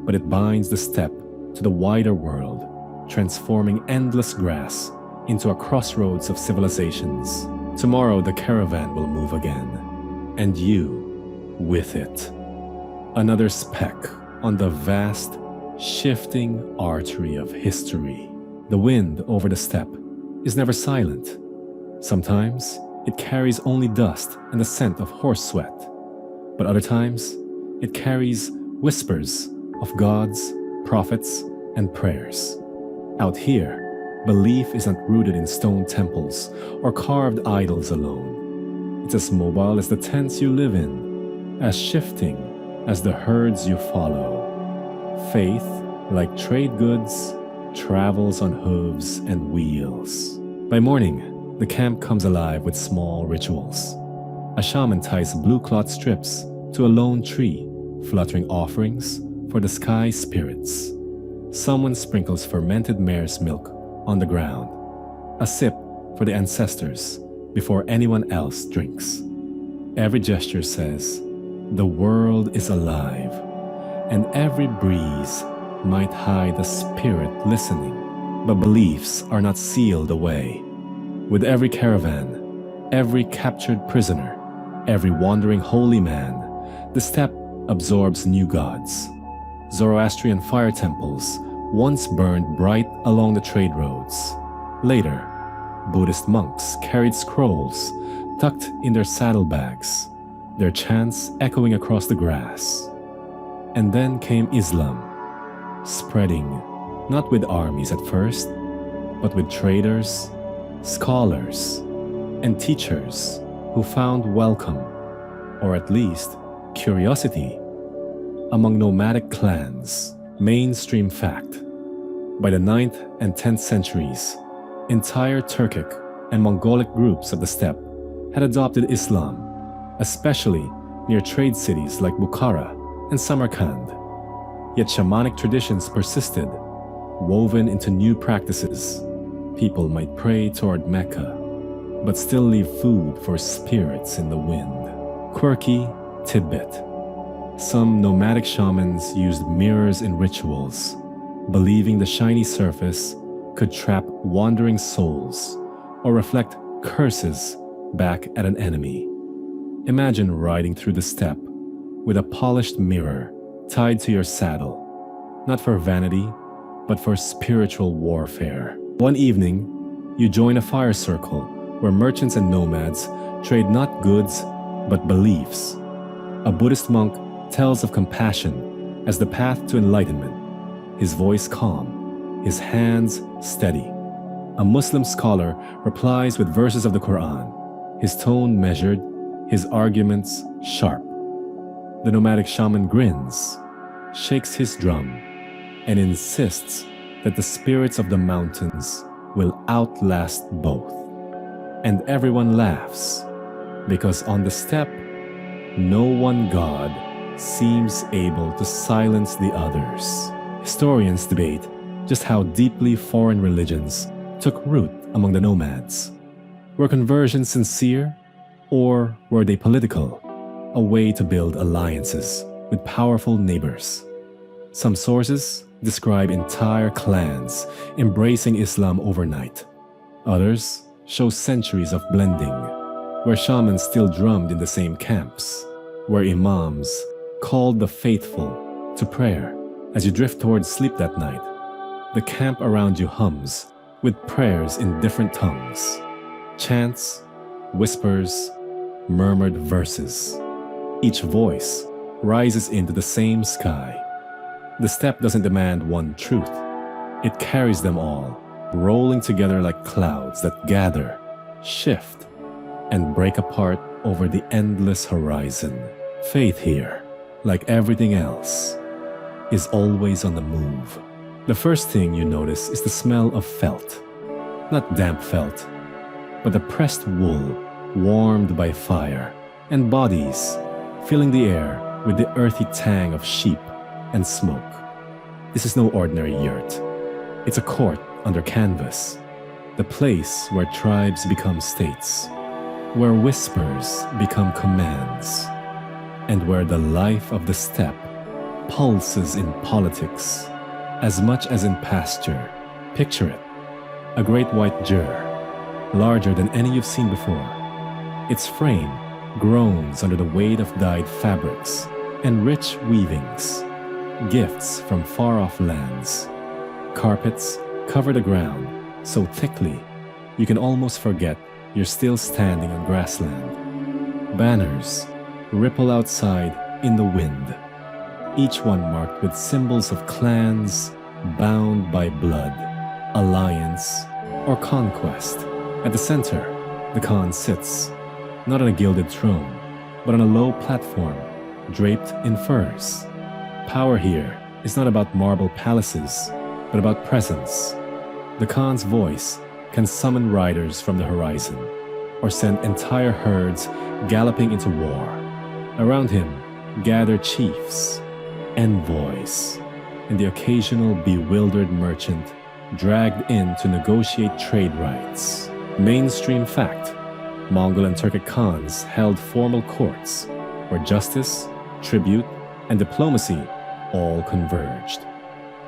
Speaker 1: but it binds the steppe to the wider world, transforming endless grass into a crossroads of civilizations. Tomorrow the caravan will move again, and you with it. Another speck on the vast, shifting artery of history. The wind over the steppe is never silent. Sometimes it carries only dust and the scent of horse sweat, but other times it carries whispers of gods, prophets, and prayers. Out here, Belief isn't rooted in stone temples or carved idols alone. It's as mobile as the tents you live in, as shifting as the herds you follow. Faith, like trade goods, travels on hooves and wheels. By morning, the camp comes alive with small rituals. A shaman ties blue cloth strips to a lone tree, fluttering offerings for the sky spirits. Someone sprinkles fermented mare's milk on the ground, a sip for the ancestors before anyone else drinks. Every gesture says, the world is alive, and every breeze might hide a spirit listening. But beliefs are not sealed away. With every caravan, every captured prisoner, every wandering holy man, the steppe absorbs new gods. Zoroastrian fire temples once burned bright along the trade roads. Later, Buddhist monks carried scrolls tucked in their saddlebags, their chants echoing across the grass. And then came Islam, spreading not with armies at first, but with traders, scholars, and teachers who found welcome, or at least curiosity, among nomadic clans. Mainstream fact: by the 9th and 10th centuries, entire Turkic and Mongolic groups of the steppe had adopted Islam, especially near trade cities like Bukhara and Samarkand. Yet shamanic traditions persisted, woven into new practices. People might pray toward Mecca, but still leave food for spirits in the wind. Quirky tidbit: some nomadic shamans used mirrors in rituals, believing the shiny surface could trap wandering souls or reflect curses back at an enemy. Imagine riding through the steppe with a polished mirror tied to your saddle, not for vanity, but for spiritual warfare. One evening, you join a fire circle where merchants and nomads trade not goods, but beliefs. A Buddhist monk tells of compassion as the path to enlightenment, his voice calm, his hands steady. A Muslim scholar replies with verses of the Quran, his tone measured, his arguments sharp. The nomadic shaman grins, shakes his drum, and insists that the spirits of the mountains will outlast both. And everyone laughs, because on the steppe, no one god seems able to silence the others. Historians debate just how deeply foreign religions took root among the nomads. Were conversions sincere, or were they political, a way to build alliances with powerful neighbors? Some sources describe entire clans embracing Islam overnight. Others show centuries of blending, where shamans still drummed in the same camps, where imams called the faithful to prayer. As you drift towards sleep that night, the camp around you hums with prayers in different tongues, chants, whispers, murmured verses. Each voice rises into the same sky. The steppe doesn't demand one truth. It carries them all, rolling together like clouds that gather, shift, and break apart over the endless horizon. Faith here, like everything else, is always on the move. The first thing you notice is the smell of felt. Not damp felt, but the pressed wool warmed by fire, and bodies filling the air with the earthy tang of sheep and smoke. This is no ordinary yurt. It's a court under canvas, the place where tribes become states, where whispers become commands, and where the life of the steppe pulses in politics as much as in pasture. Picture it: a great white jur, larger than any you've seen before. Its frame groans under the weight of dyed fabrics and rich weavings, gifts from far-off lands. Carpets cover the ground so thickly you can almost forget you're still standing on grassland. Banners ripple outside in the wind, each one marked with symbols of clans bound by blood, alliance, or conquest. At the center, the Khan sits, not on a gilded throne, but on a low platform, draped in furs. Power here is not about marble palaces, but about presence. The Khan's voice can summon riders from the horizon, or send entire herds galloping into war. Around him gather chiefs, envoys, and the occasional bewildered merchant dragged in to negotiate trade rights. Mainstream fact: Mongol and Turkic Khans held formal courts where justice, tribute, and diplomacy all converged.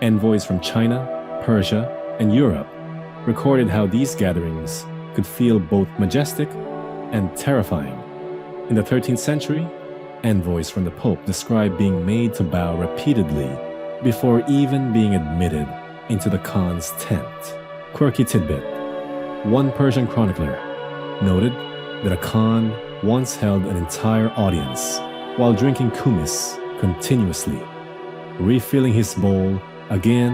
Speaker 1: Envoys from China, Persia, and Europe recorded how these gatherings could feel both majestic and terrifying. In the 13th century, envoys from the Pope described being made to bow repeatedly before even being admitted into the Khan's tent. Quirky tidbit: one Persian chronicler noted that a Khan once held an entire audience while drinking kumis continuously, refilling his bowl again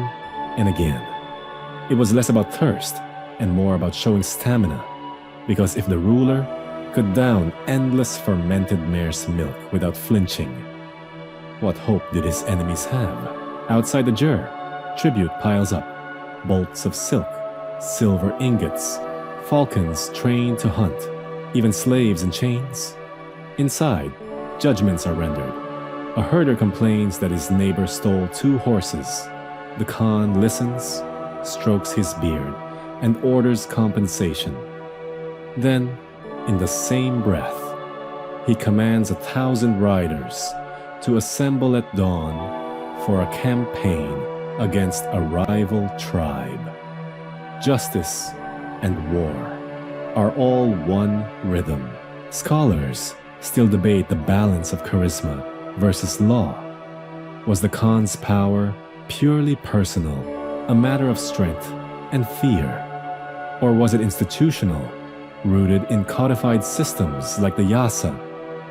Speaker 1: and again. It was less about thirst and more about showing stamina, because if the ruler could down endless fermented mare's milk without flinching, what hope did his enemies have? Outside the jur, tribute piles up: bolts of silk, silver ingots, falcons trained to hunt, even slaves in chains. Inside, judgments are rendered. A herder complains that his neighbor stole 2 horses. The Khan listens, strokes his beard, and orders compensation. Then, in the same breath, he commands 1,000 riders to assemble at dawn for a campaign against a rival tribe. Justice and war are all one rhythm. Scholars still debate the balance of charisma versus law. Was the Khan's power purely personal, a matter of strength and fear? Or was it institutional, rooted in codified systems like the yasa,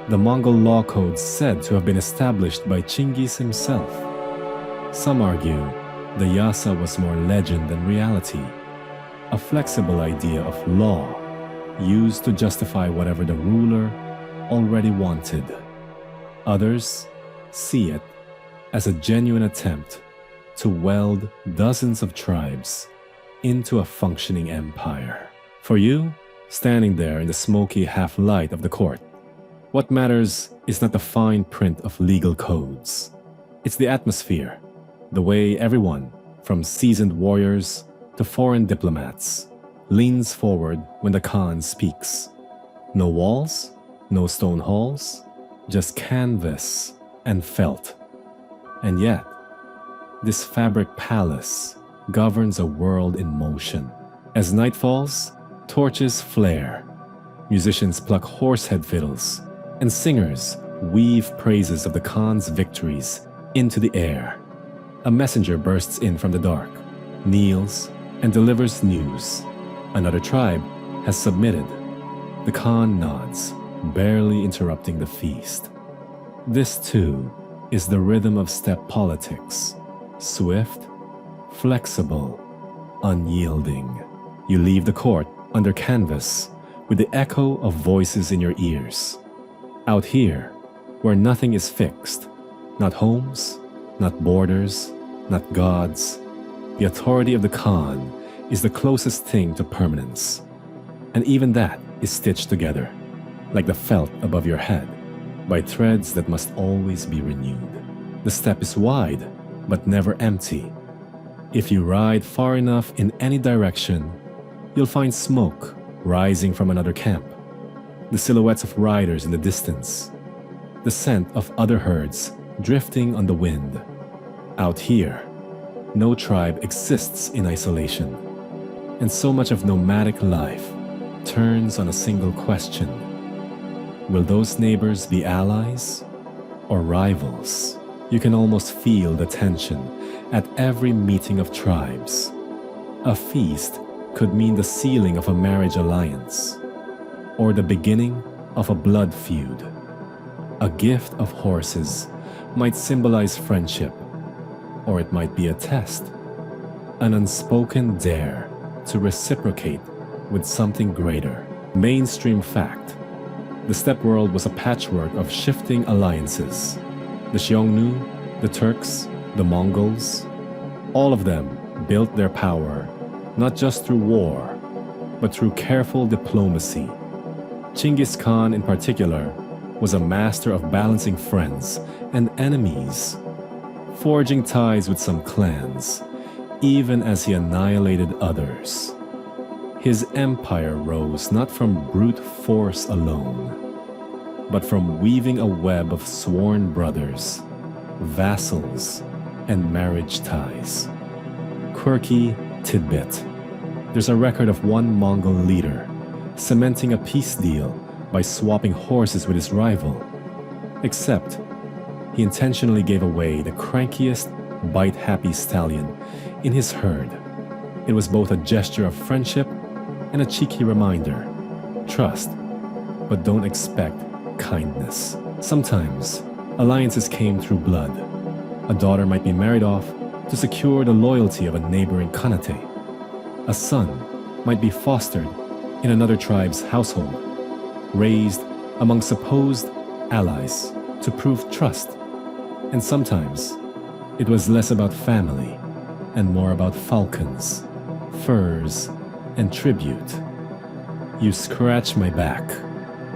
Speaker 1: the Mongol law codes said to have been established by Chinggis himself? Some argue the yasa was more legend than reality, a flexible idea of law used to justify whatever the ruler already wanted. Others see it as a genuine attempt to weld dozens of tribes into a functioning empire. For you, standing there in the smoky half-light of the court, what matters is not the fine print of legal codes. It's the atmosphere, the way everyone, from seasoned warriors to foreign diplomats, leans forward when the Khan speaks. No walls, no stone halls, just canvas and felt. And yet, this fabric palace governs a world in motion. As night falls, torches flare, musicians pluck horsehead fiddles, and singers weave praises of the Khan's victories into the air. A messenger bursts in from the dark, kneels, and delivers news. Another tribe has submitted. The Khan nods, barely interrupting the feast. This, too, is the rhythm of steppe politics. Swift, flexible, unyielding. You leave the court under canvas with the echo of voices in your ears. Out here, where nothing is fixed, not homes, not borders, not gods, the authority of the Khan is the closest thing to permanence. And even that is stitched together, like the felt above your head, by threads that must always be renewed. The steppe is wide, but never empty. If you ride far enough in any direction, you'll find smoke rising from another camp, the silhouettes of riders in the distance, the scent of other herds drifting on the wind. Out here, no tribe exists in isolation, and so much of nomadic life turns on a single question: will those neighbors be allies or rivals? You can almost feel the tension at every meeting of tribes. A feast could mean the sealing of a marriage alliance, or the beginning of a blood feud. A gift of horses might symbolize friendship, or it might be a test, an unspoken dare to reciprocate with something greater. Mainstream fact: the steppe world was a patchwork of shifting alliances. The Xiongnu, the Turks, the Mongols, all of them built their power not just through war, but through careful diplomacy. Genghis Khan in particular was a master of balancing friends and enemies, forging ties with some clans, even as he annihilated others. His empire rose not from brute force alone, but from weaving a web of sworn brothers, vassals, and marriage ties. Quirky tidbit: there's a record of one Mongol leader cementing a peace deal by swapping horses with his rival. Except, he intentionally gave away the crankiest, bite-happy stallion in his herd. It was both a gesture of friendship and a cheeky reminder: trust, but don't expect kindness. Sometimes, alliances came through blood. A daughter might be married off to secure the loyalty of a neighboring khanate. A son might be fostered in another tribe's household, raised among supposed allies to prove trust. And sometimes, it was less about family and more about falcons, furs, and tribute. You scratch my back,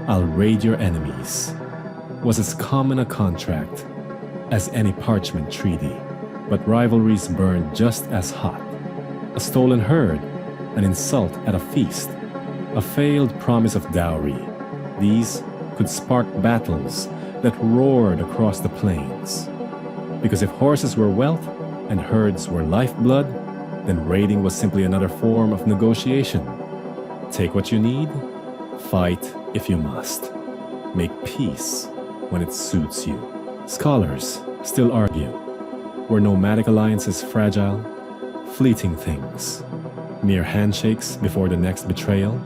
Speaker 1: I'll raid your enemies, was as common a contract as any parchment treaty. But rivalries burned just as hot. A stolen herd, an insult at a feast, a failed promise of dowry. These could spark battles that roared across the plains. Because if horses were wealth and herds were lifeblood, then raiding was simply another form of negotiation. Take what you need, fight if you must. Make peace when it suits you. Scholars still argue: were nomadic alliances fragile, fleeting things, mere handshakes before the next betrayal?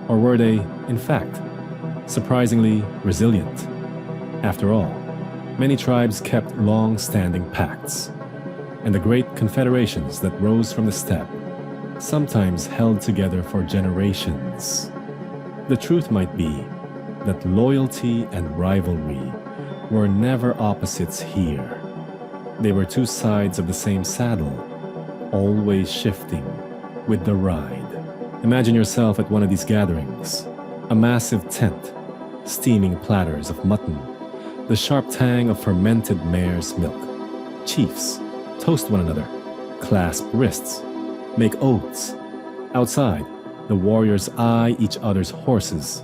Speaker 1: Or were they, in fact, surprisingly resilient? After all, many tribes kept long-standing pacts, and the great confederations that rose from the steppe sometimes held together for generations. The truth might be that loyalty and rivalry were never opposites here. They were two sides of the same saddle, always shifting with the ride. Imagine yourself at one of these gatherings: a massive tent, steaming platters of mutton, the sharp tang of fermented mare's milk. Chiefs toast one another, clasp wrists, make oaths. Outside, the warriors eye each other's horses,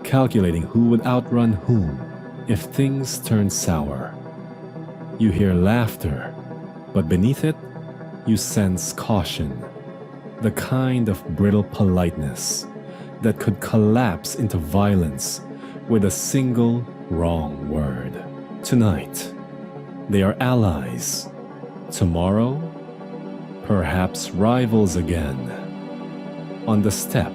Speaker 1: calculating who would outrun whom if things turned sour. You hear laughter, but beneath it, you sense caution, the kind of brittle politeness that could collapse into violence with a single wrong word. Tonight, they are allies. Tomorrow, perhaps rivals again. On the steppe,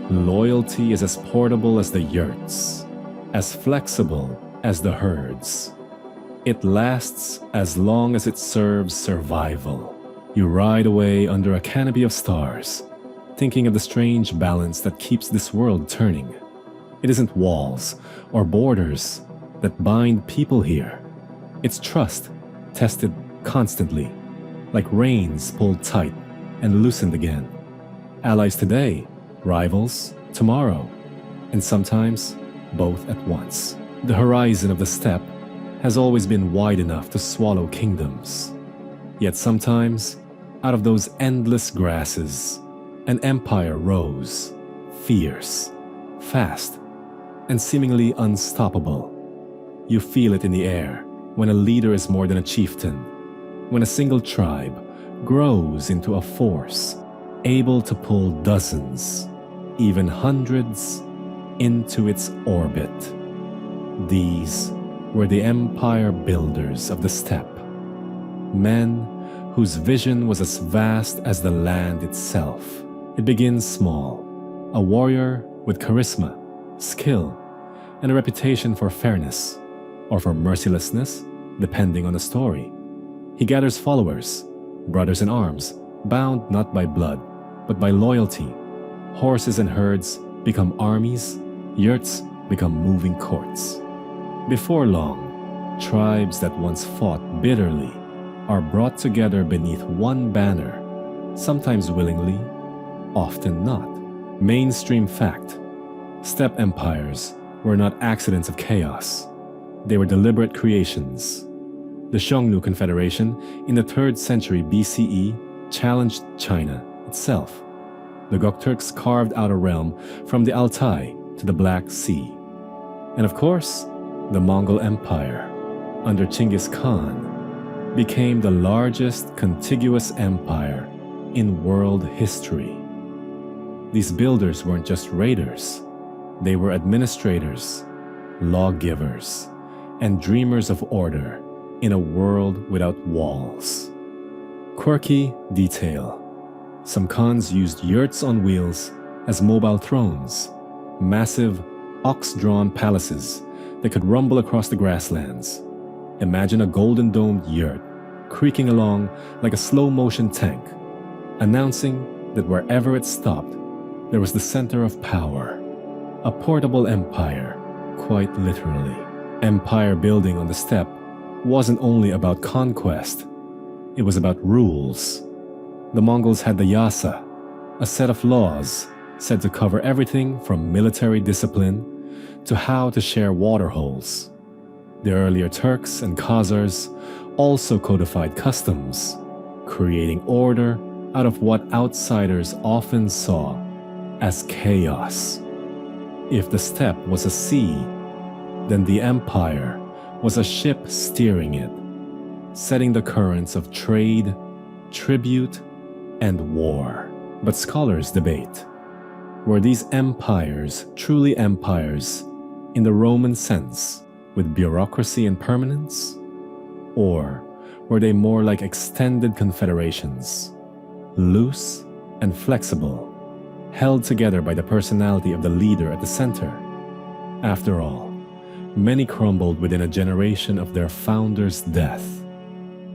Speaker 1: loyalty is as portable as the yurts, as flexible as the herds. It lasts as long as it serves survival. You ride away under a canopy of stars, thinking of the strange balance that keeps this world turning. It isn't walls or borders that bind people here. It's trust, tested constantly, like reins pulled tight and loosened again. Allies today, rivals tomorrow, and sometimes both at once. The horizon of the steppe has always been wide enough to swallow kingdoms. Yet sometimes, out of those endless grasses, an empire rose, fierce, fast, and seemingly unstoppable. You feel it in the air when a leader is more than a chieftain, when a single tribe grows into a force able to pull dozens, even hundreds, into its orbit. These were the empire builders of the steppe, men whose vision was as vast as the land itself. It begins small, a warrior with charisma, skill, and a reputation for fairness, or for mercilessness, depending on the story. He gathers followers, brothers in arms, bound not by blood, but by loyalty. Horses and herds become armies, yurts become moving courts. Before long, tribes that once fought bitterly are brought together beneath one banner, sometimes willingly, often not. Mainstream fact: steppe empires were not accidents of chaos. They were deliberate creations. The Xiongnu Confederation in the 3rd century BCE challenged China itself. The Gokturks carved out a realm from the Altai to the Black Sea. And of course, the Mongol Empire, under Chinggis Khan, became the largest contiguous empire in world history. These builders weren't just raiders. They were administrators, lawgivers, and dreamers of order in a world without walls. Quirky detail: some Khans used yurts on wheels as mobile thrones, massive ox-drawn palaces that could rumble across the grasslands. Imagine a golden-domed yurt creaking along like a slow-motion tank, announcing that wherever it stopped, there was the center of power. A portable empire, quite literally. Empire building on the steppe wasn't only about conquest, it was about rules. The Mongols had the yasa, a set of laws said to cover everything from military discipline to how to share water holes. The earlier Turks and Khazars also codified customs, creating order out of what outsiders often saw as chaos. If the steppe was a sea, then the empire was a ship steering it, setting the currents of trade, tribute, and war. But scholars debate: were these empires truly empires in the Roman sense, with bureaucracy and permanence? Or were they more like extended confederations, loose and flexible, held together by the personality of the leader at the center? After all, many crumbled within a generation of their founder's death,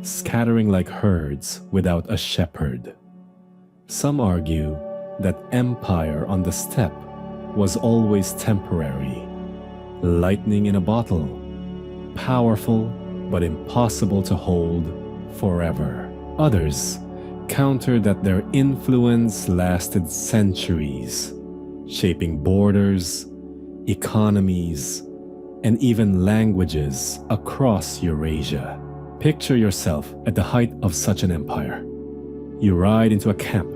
Speaker 1: scattering like herds without a shepherd. Some argue that empire on the steppe was always temporary, lightning in a bottle, powerful but impossible to hold forever. Others counter that their influence lasted centuries, shaping borders, economies, and even languages across Eurasia. Picture yourself at the height of such an empire. You ride into a camp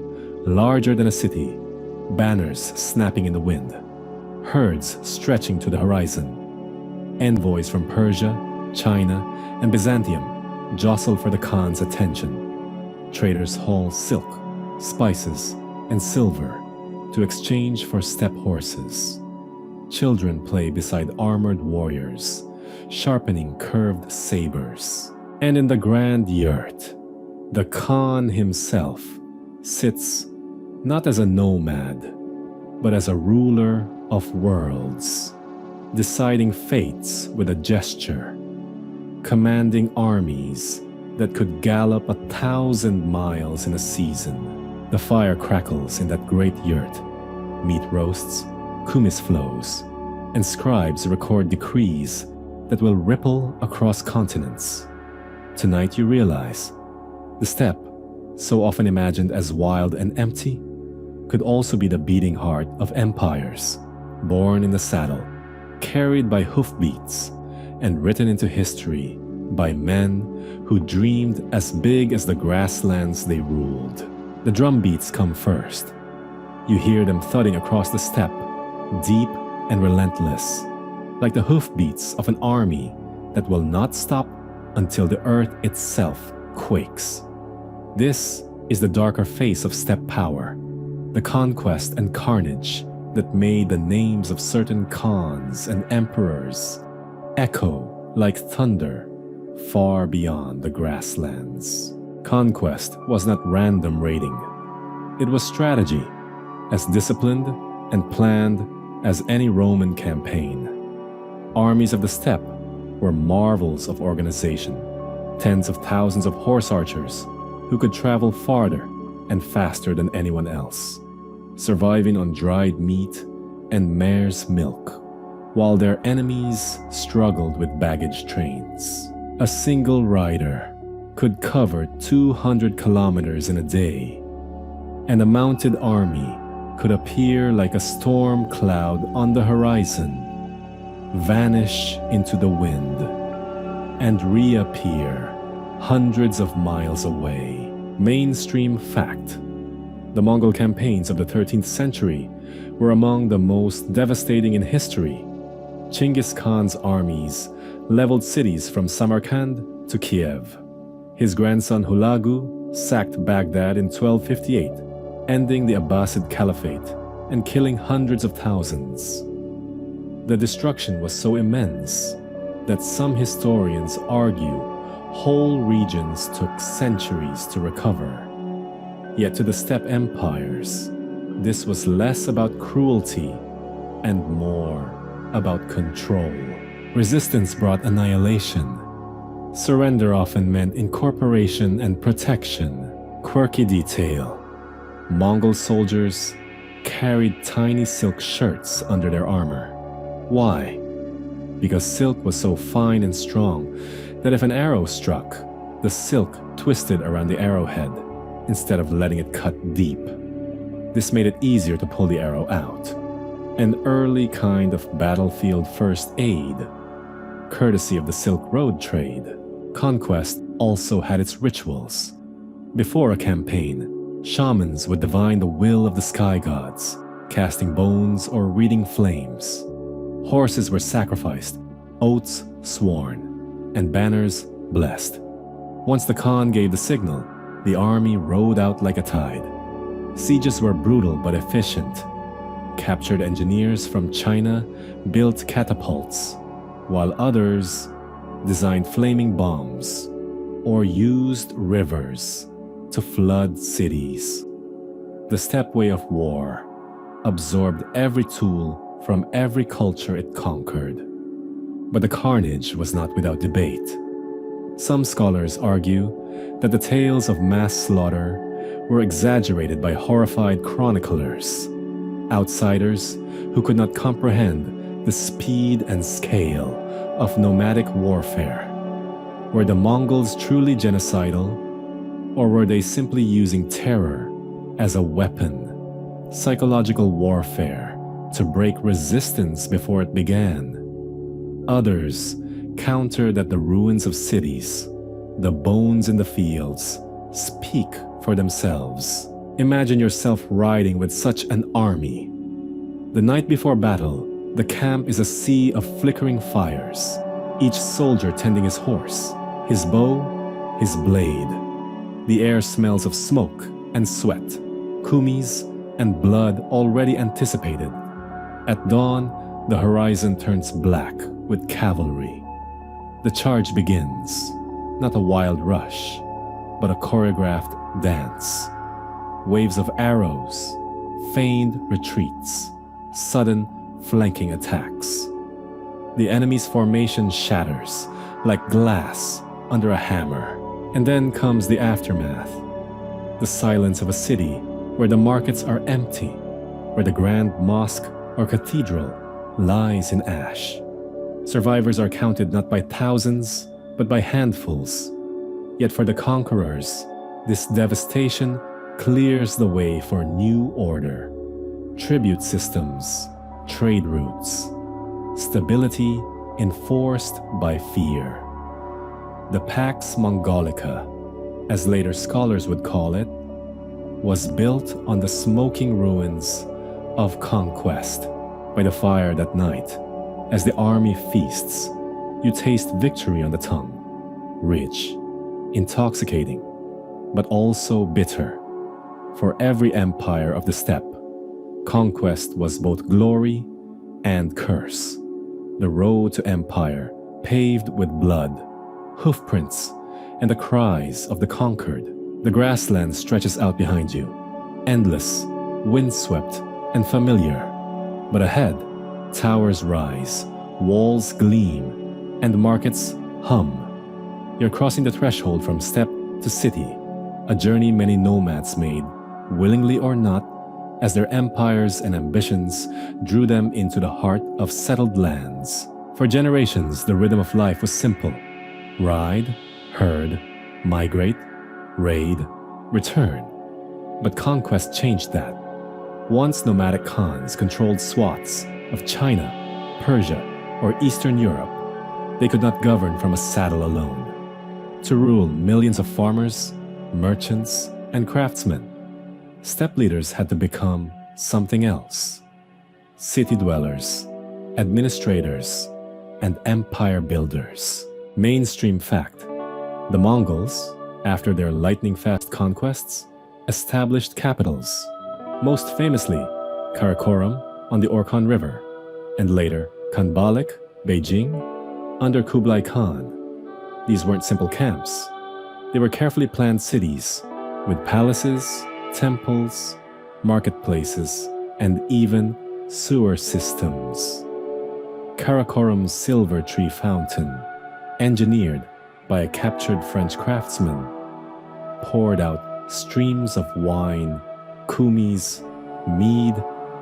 Speaker 1: larger than a city, banners snapping in the wind, herds stretching to the horizon. Envoys from Persia, China, and Byzantium jostle for the Khan's attention. Traders haul silk, spices, and silver to exchange for steppe horses. Children play beside armored warriors, sharpening curved sabers. And in the grand yurt, the Khan himself sits not as a nomad, but as a ruler of worlds, deciding fates with a gesture, commanding armies that could gallop 1,000 miles in a season. The fire crackles in that great yurt. Meat roasts, kumis flows, and scribes record decrees that will ripple across continents. Tonight you realize the steppe, so often imagined as wild and empty, could also be the beating heart of empires, born in the saddle, carried by hoofbeats, and written into history by men who dreamed as big as the grasslands they ruled. The drum beats come first. You hear them thudding across the steppe, deep and relentless, like the hoofbeats of an army that will not stop until the earth itself quakes. This is the darker face of steppe power, the conquest and carnage that made the names of certain khans and emperors echo like thunder far beyond the grasslands. Conquest was not random raiding. It was strategy, as disciplined and planned as any Roman campaign. Armies of the steppe were marvels of organization, tens of thousands of horse archers who could travel farther and faster than anyone else, surviving on dried meat and mare's milk, while their enemies struggled with baggage trains. A single rider could cover 200 kilometers in a day, and a mounted army could appear like a storm cloud on the horizon, vanish into the wind, and reappear hundreds of miles away. Mainstream fact: the Mongol campaigns of the 13th century were among the most devastating in history. Genghis Khan's armies leveled cities from Samarkand to Kiev. His grandson Hulagu sacked Baghdad in 1258, ending the Abbasid Caliphate and killing hundreds of thousands. The destruction was so immense that some historians argue whole regions took centuries to recover. Yet to the steppe empires, this was less about cruelty and more about control. Resistance brought annihilation. Surrender often meant incorporation and protection. Quirky detail: Mongol soldiers carried tiny silk shirts under their armor. Why? Because silk was so fine and strong that if an arrow struck, the silk twisted around the arrowhead instead of letting it cut deep. This made it easier to pull the arrow out. An early kind of battlefield first aid, courtesy of the Silk Road trade. Conquest also had its rituals. Before a campaign, shamans would divine the will of the sky gods, casting bones or reading flames. Horses were sacrificed, oaths sworn, and banners blessed. Once the Khan gave the signal, the army rode out like a tide. Sieges were brutal but efficient. Captured engineers from China built catapults, while others designed flaming bombs or used rivers to flood cities. The steppe way of war absorbed every tool from every culture it conquered. But the carnage was not without debate. Some scholars argue that the tales of mass slaughter were exaggerated by horrified chroniclers, outsiders who could not comprehend the speed and scale of nomadic warfare. Were the Mongols truly genocidal, or were they simply using terror as a weapon, psychological warfare, to break resistance before it began? Others counter that the ruins of cities, the bones in the fields, speak for themselves. Imagine yourself riding with such an army. The night before battle, the camp is a sea of flickering fires, each soldier tending his horse, his bow, his blade. The air smells of smoke and sweat, kumis and blood already anticipated. At dawn, the horizon turns black with cavalry. The charge begins, not a wild rush, but a choreographed dance. Waves of arrows, feigned retreats, sudden flanking attacks. The enemy's formation shatters like glass under a hammer. And then comes the aftermath. The silence of a city where the markets are empty, where the grand mosque or cathedral lies in ash. Survivors are counted not by thousands, but by handfuls. Yet for the conquerors, this devastation clears the way for new order, tribute systems, trade routes, stability enforced by fear. The Pax Mongolica, as later scholars would call it, was built on the smoking ruins of conquest. By the fire that night, as the army feasts, you taste victory on the tongue, rich, intoxicating, but also bitter. For every empire of the steppe, conquest was both glory and curse. The road to empire paved with blood, hoofprints, and the cries of the conquered. The grassland stretches out behind you, endless, windswept, and familiar. But ahead, towers rise, walls gleam, and markets hum. You're crossing the threshold from steppe to city, a journey many nomads made, willingly or not, as their empires and ambitions drew them into the heart of settled lands. For generations, the rhythm of life was simple: ride, herd, migrate, raid, return. But conquest changed that. Once nomadic khans controlled swaths of China, Persia, or Eastern Europe, they could not govern from a saddle alone. To rule millions of farmers, merchants, and craftsmen, steppe leaders had to become something else: city dwellers, administrators, and empire builders. Mainstream fact: the Mongols, after their lightning-fast conquests, established capitals, most famously Karakoram on the Orkhon River, and later Khanbalik, Beijing, under Kublai Khan. These weren't simple camps. They were carefully planned cities with palaces, temples, marketplaces, and even sewer systems. Karakoram's silver tree fountain, engineered by a captured French craftsman, poured out streams of wine, kumis, mead,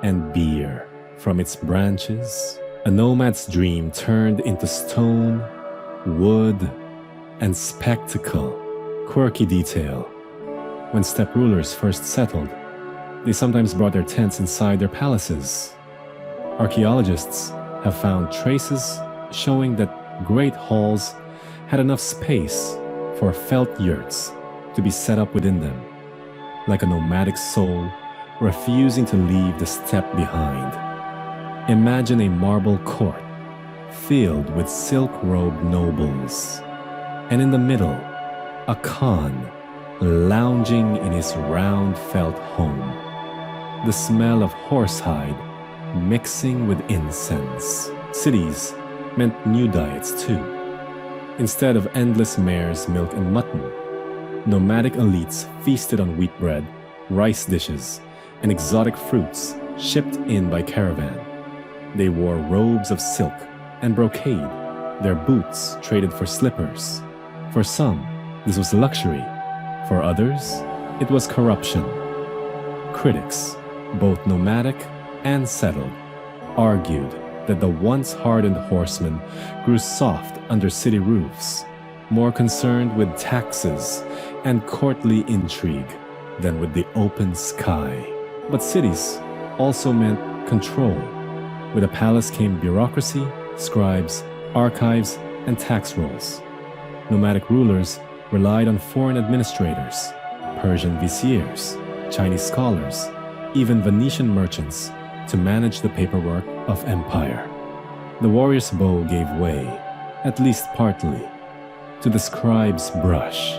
Speaker 1: and beer from its branches. A nomad's dream turned into stone, wood, and spectacle. Quirky detail: when steppe rulers first settled, they sometimes brought their tents inside their palaces. Archaeologists have found traces showing that great halls had enough space for felt yurts to be set up within them, like a nomadic soul refusing to leave the steppe behind. Imagine a marble court filled with silk-robed nobles, and in the middle, a Khan lounging in his round felt home, the smell of horsehide mixing with incense. Cities meant new diets too. Instead of endless mares, milk, and mutton, nomadic elites feasted on wheat bread, rice dishes, and exotic fruits shipped in by caravan. They wore robes of silk and brocade, their boots traded for slippers. For some, this was luxury. For others, it was corruption. Critics, both nomadic and settled, argued that the once hardened horsemen grew soft under city roofs, more concerned with taxes and courtly intrigue than with the open sky. But cities also meant control. With a palace came bureaucracy, scribes, archives, and tax rolls. Nomadic rulers relied on foreign administrators, Persian viziers, Chinese scholars, even Venetian merchants to manage the paperwork of empire. The warrior's bow gave way, at least partly, to the scribe's brush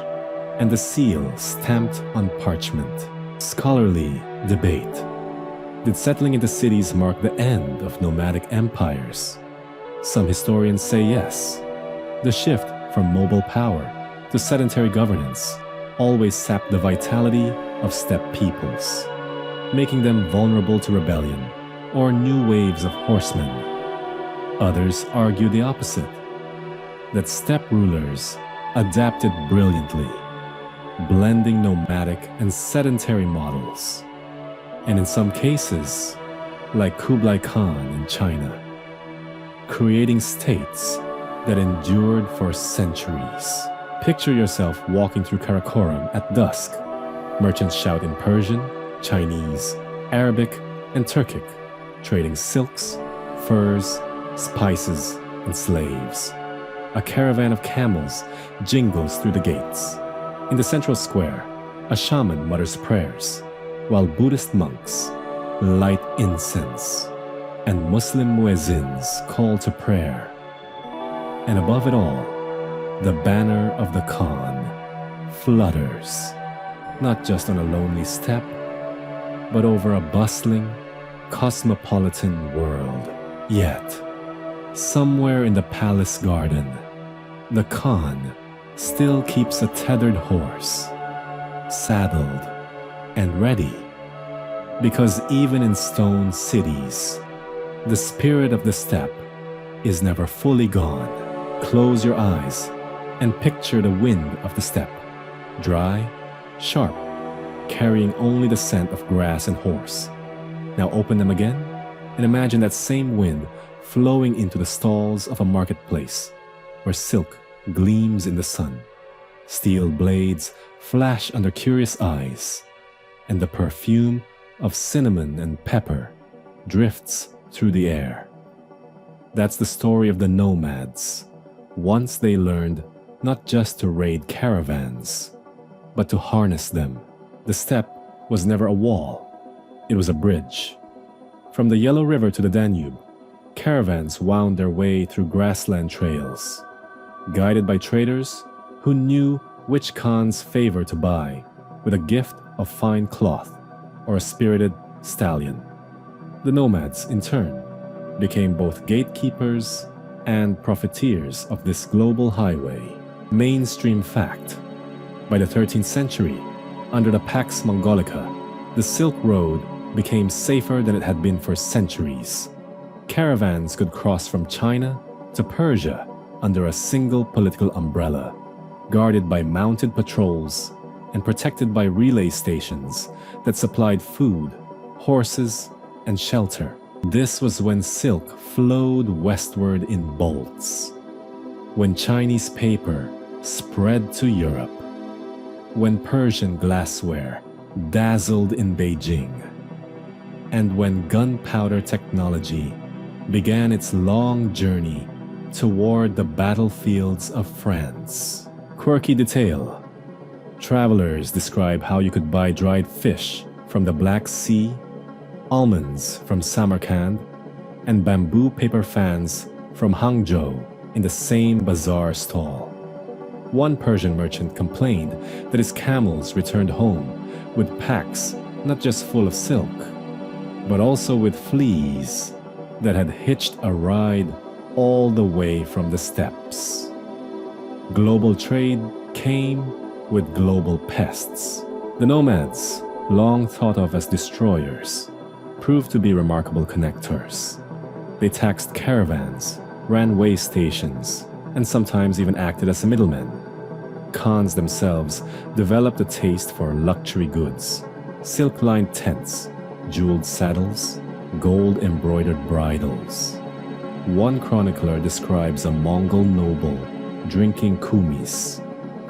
Speaker 1: and the seal stamped on parchment. Scholarly debate: did settling into cities mark the end of nomadic empires? Some historians say yes. The shift from mobile power to sedentary governance always sapped the vitality of steppe peoples, making them vulnerable to rebellion or new waves of horsemen. Others argue the opposite, that steppe rulers adapted brilliantly, blending nomadic and sedentary models, and in some cases, like Kublai Khan in China, creating states that endured for centuries. Picture yourself walking through Karakoram at dusk. Merchants shout in Persian, Chinese, Arabic, and Turkic, trading silks, furs, spices, and slaves. A caravan of camels jingles through the gates. In the central square, a shaman mutters prayers, while Buddhist monks light incense and Muslim muezzins call to prayer. And above it all, the banner of the Khan flutters, not just on a lonely steppe, but over a bustling, cosmopolitan world. Yet, somewhere in the palace garden, the Khan still keeps a tethered horse, saddled and ready. Because even in stone cities, the spirit of the steppe is never fully gone. Close your eyes and picture the wind of the steppe, dry, sharp, carrying only the scent of grass and horse. Now open them again and imagine that same wind flowing into the stalls of a marketplace where silk gleams in the sun, steel blades flash under curious eyes, and the perfume of cinnamon and pepper drifts through the air. That's the story of the nomads. Once they learned not just to raid caravans, but to harness them. The steppe was never a wall, it was a bridge. From the Yellow River to the Danube, caravans wound their way through grassland trails, guided by traders who knew which Khan's favor to buy with a gift of fine cloth or a spirited stallion. The nomads, in turn, became both gatekeepers and profiteers of this global highway. Mainstream fact: by the 13th century, under the Pax Mongolica, the Silk Road became safer than it had been for centuries. Caravans could cross from China to Persia under a single political umbrella, guarded by mounted patrols and protected by relay stations that supplied food, horses, and shelter. This was when silk flowed westward in bolts, when Chinese paper spread to Europe, when Persian glassware dazzled in Beijing, and when gunpowder technology began its long journey toward the battlefields of France. Quirky detail: travelers describe how you could buy dried fish from the Black Sea, almonds from Samarkand, and bamboo paper fans from Hangzhou in the same bazaar stall. One Persian merchant complained that his camels returned home with packs not just full of silk, but also with fleas that had hitched a ride all the way from the steppes. Global trade came with global pests. The nomads, long thought of as destroyers, proved to be remarkable connectors. They taxed caravans, ran way stations, and sometimes even acted as middlemen. Khans themselves developed a taste for luxury goods: silk-lined tents, jeweled saddles, gold-embroidered bridles. One chronicler describes a Mongol noble drinking kumis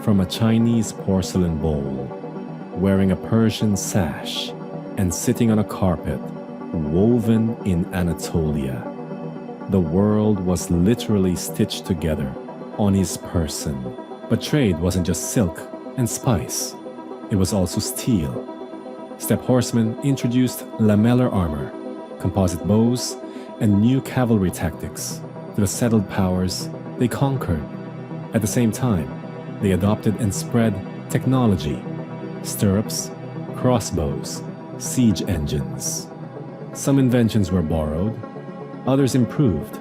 Speaker 1: from a Chinese porcelain bowl, wearing a Persian sash, and sitting on a carpet woven in Anatolia. The world was literally stitched together on his person. But trade wasn't just silk and spice, it was also steel. Steppe horsemen introduced lamellar armor, composite bows, and new cavalry tactics to the settled powers they conquered. At the same time, they adopted and spread technology: stirrups, crossbows, siege engines. Some inventions were borrowed, others improved,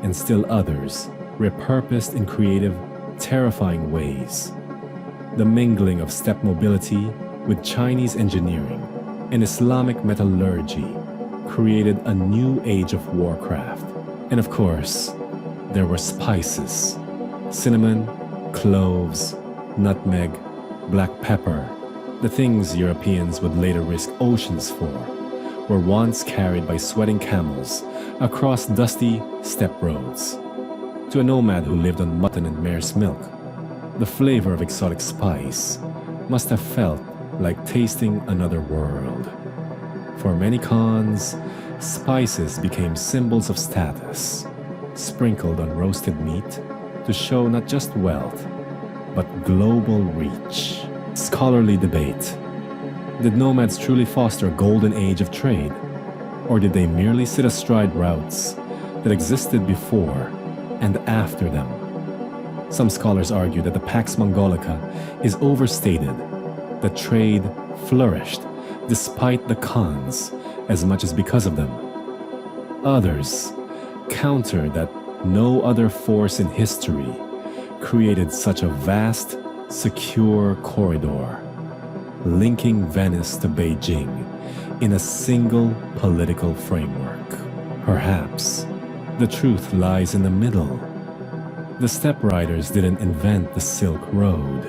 Speaker 1: and still others repurposed in creative, terrifying ways. The mingling of steppe mobility with Chinese engineering and Islamic metallurgy created a new age of warcraft. And of course, there were spices: cinnamon, cloves, nutmeg, black pepper. The things Europeans would later risk oceans for were once carried by sweating camels across dusty steppe roads. To a nomad who lived on mutton and mare's milk, the flavor of exotic spice must have felt like tasting another world. For many Khans, spices became symbols of status, sprinkled on roasted meat to show not just wealth, but global reach. Scholarly debate: did nomads truly foster a golden age of trade, or did they merely sit astride routes that existed before and after them? Some scholars argue that the Pax Mongolica is overstated, that trade flourished despite the Khans as much as because of them. Others counter that no other force in history created such a vast, secure corridor, linking Venice to Beijing in a single political framework. Perhaps the truth lies in the middle. The steppe riders didn't invent the Silk Road,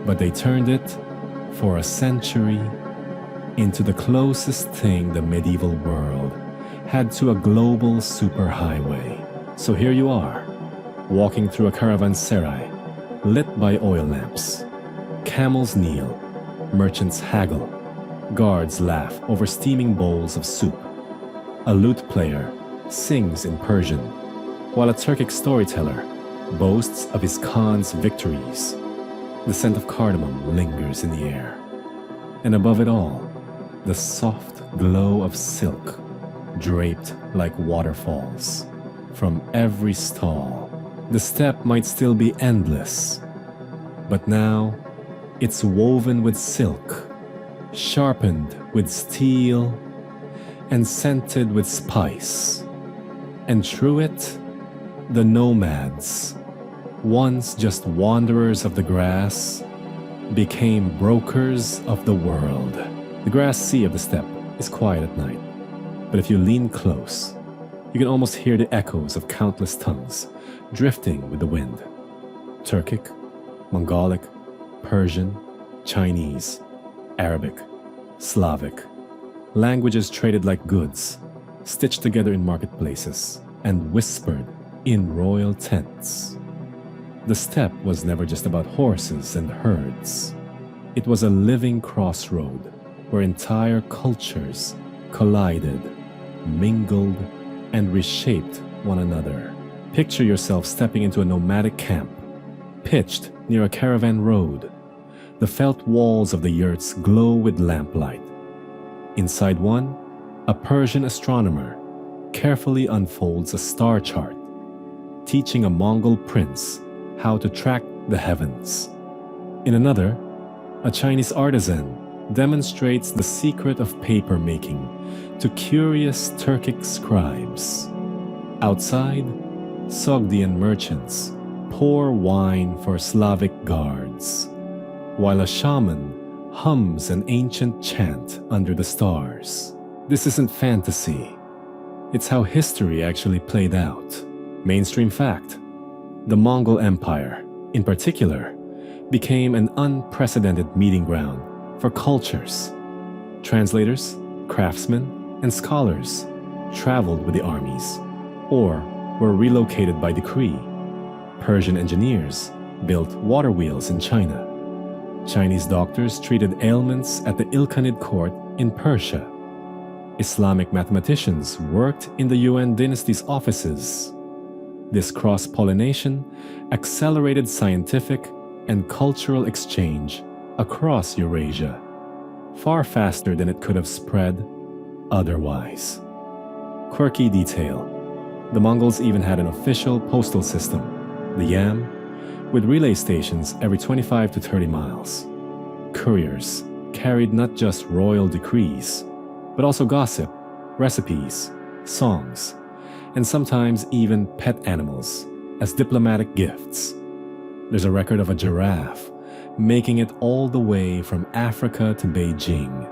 Speaker 1: but they turned it for a century into the closest thing the medieval world had to a global superhighway. So here you are, walking through a caravanserai lit by oil lamps. Camels kneel, merchants haggle, guards laugh over steaming bowls of soup. A lute player sings in Persian, while a Turkic storyteller boasts of his Khan's victories. The scent of cardamom lingers in the air. And above it all, the soft glow of silk draped like waterfalls. From every stall, the steppe might still be endless, but now it's woven with silk, sharpened with steel, and scented with spice. And through it, the nomads, once just wanderers of the grass, became brokers of the world. The grass sea of the steppe is quiet at night, but if you lean close, you can almost hear the echoes of countless tongues drifting with the wind. Turkic, Mongolic, Persian, Chinese, Arabic, Slavic. Languages traded like goods, stitched together in marketplaces, and whispered in royal tents. The steppe was never just about horses and herds. It was a living crossroad where entire cultures collided, mingled, and reshaped one another. Picture yourself stepping into a nomadic camp, pitched near a caravan road. The felt walls of the yurts glow with lamplight. Inside one, a Persian astronomer carefully unfolds a star chart, teaching a Mongol prince how to track the heavens. In another, a Chinese artisan demonstrates the secret of paper making to curious Turkic scribes. Outside, Sogdian merchants pour wine for Slavic guards, while a shaman hums an ancient chant under the stars. This isn't fantasy. It's how history actually played out. Mainstream fact: the Mongol Empire, in particular, became an unprecedented meeting ground for cultures. Translators, craftsmen, and scholars traveled with the armies, or were relocated by decree. Persian engineers built water wheels in China. Chinese doctors treated ailments at the Ilkhanid court in Persia. Islamic mathematicians worked in the Yuan dynasty's offices. This cross-pollination accelerated scientific and cultural exchange across Eurasia, far faster than it could have spread otherwise. Quirky detail: the Mongols even had an official postal system, the Yam, with relay stations every 25 to 30 miles. Couriers carried not just royal decrees, but also gossip, recipes, songs, and sometimes even pet animals as diplomatic gifts. There's a record of a giraffe making it all the way from Africa to Beijing,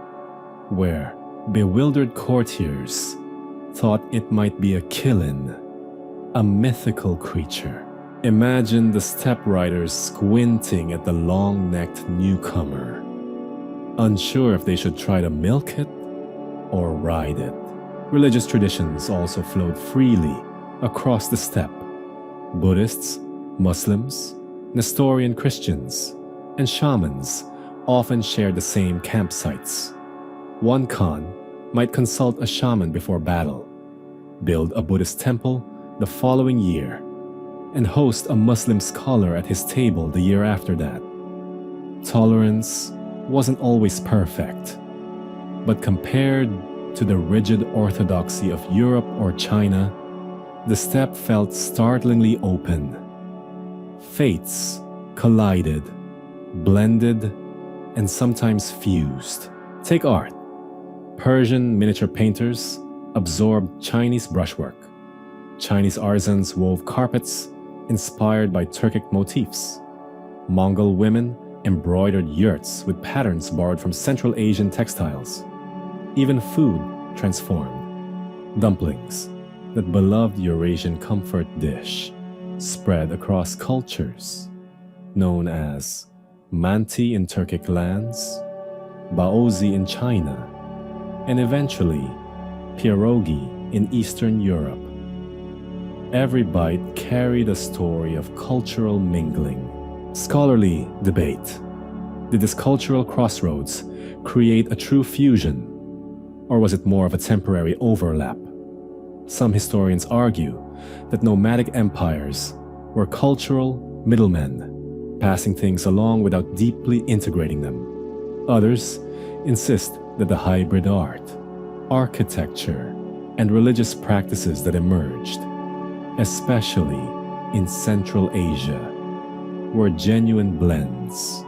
Speaker 1: where bewildered courtiers thought it might be a killin, a mythical creature. Imagine the steppe riders squinting at the long-necked newcomer, unsure if they should try to milk it or ride it. Religious traditions also flowed freely across the steppe. Buddhists, Muslims, Nestorian Christians, and shamans often shared the same campsites. One Khan might consult a shaman before battle, build a Buddhist temple the following year, and host a Muslim scholar at his table the year after that. Tolerance wasn't always perfect, but compared to the rigid orthodoxy of Europe or China, the steppe felt startlingly open. Faiths collided, blended, and sometimes fused. Take art. Persian miniature painters absorbed Chinese brushwork. Chinese artisans wove carpets inspired by Turkic motifs. Mongol women embroidered yurts with patterns borrowed from Central Asian textiles. Even food transformed. Dumplings, that beloved Eurasian comfort dish, spread across cultures. Known as manti in Turkic lands, baozi in China, and eventually pierogi in Eastern Europe. Every bite carried a story of cultural mingling. Scholarly debate. Did this cultural crossroads create a true fusion, or was it more of a temporary overlap? Some historians argue that nomadic empires were cultural middlemen, passing things along without deeply integrating them. Others insist that the hybrid art, architecture, and religious practices that emerged, especially in Central Asia, were genuine blends,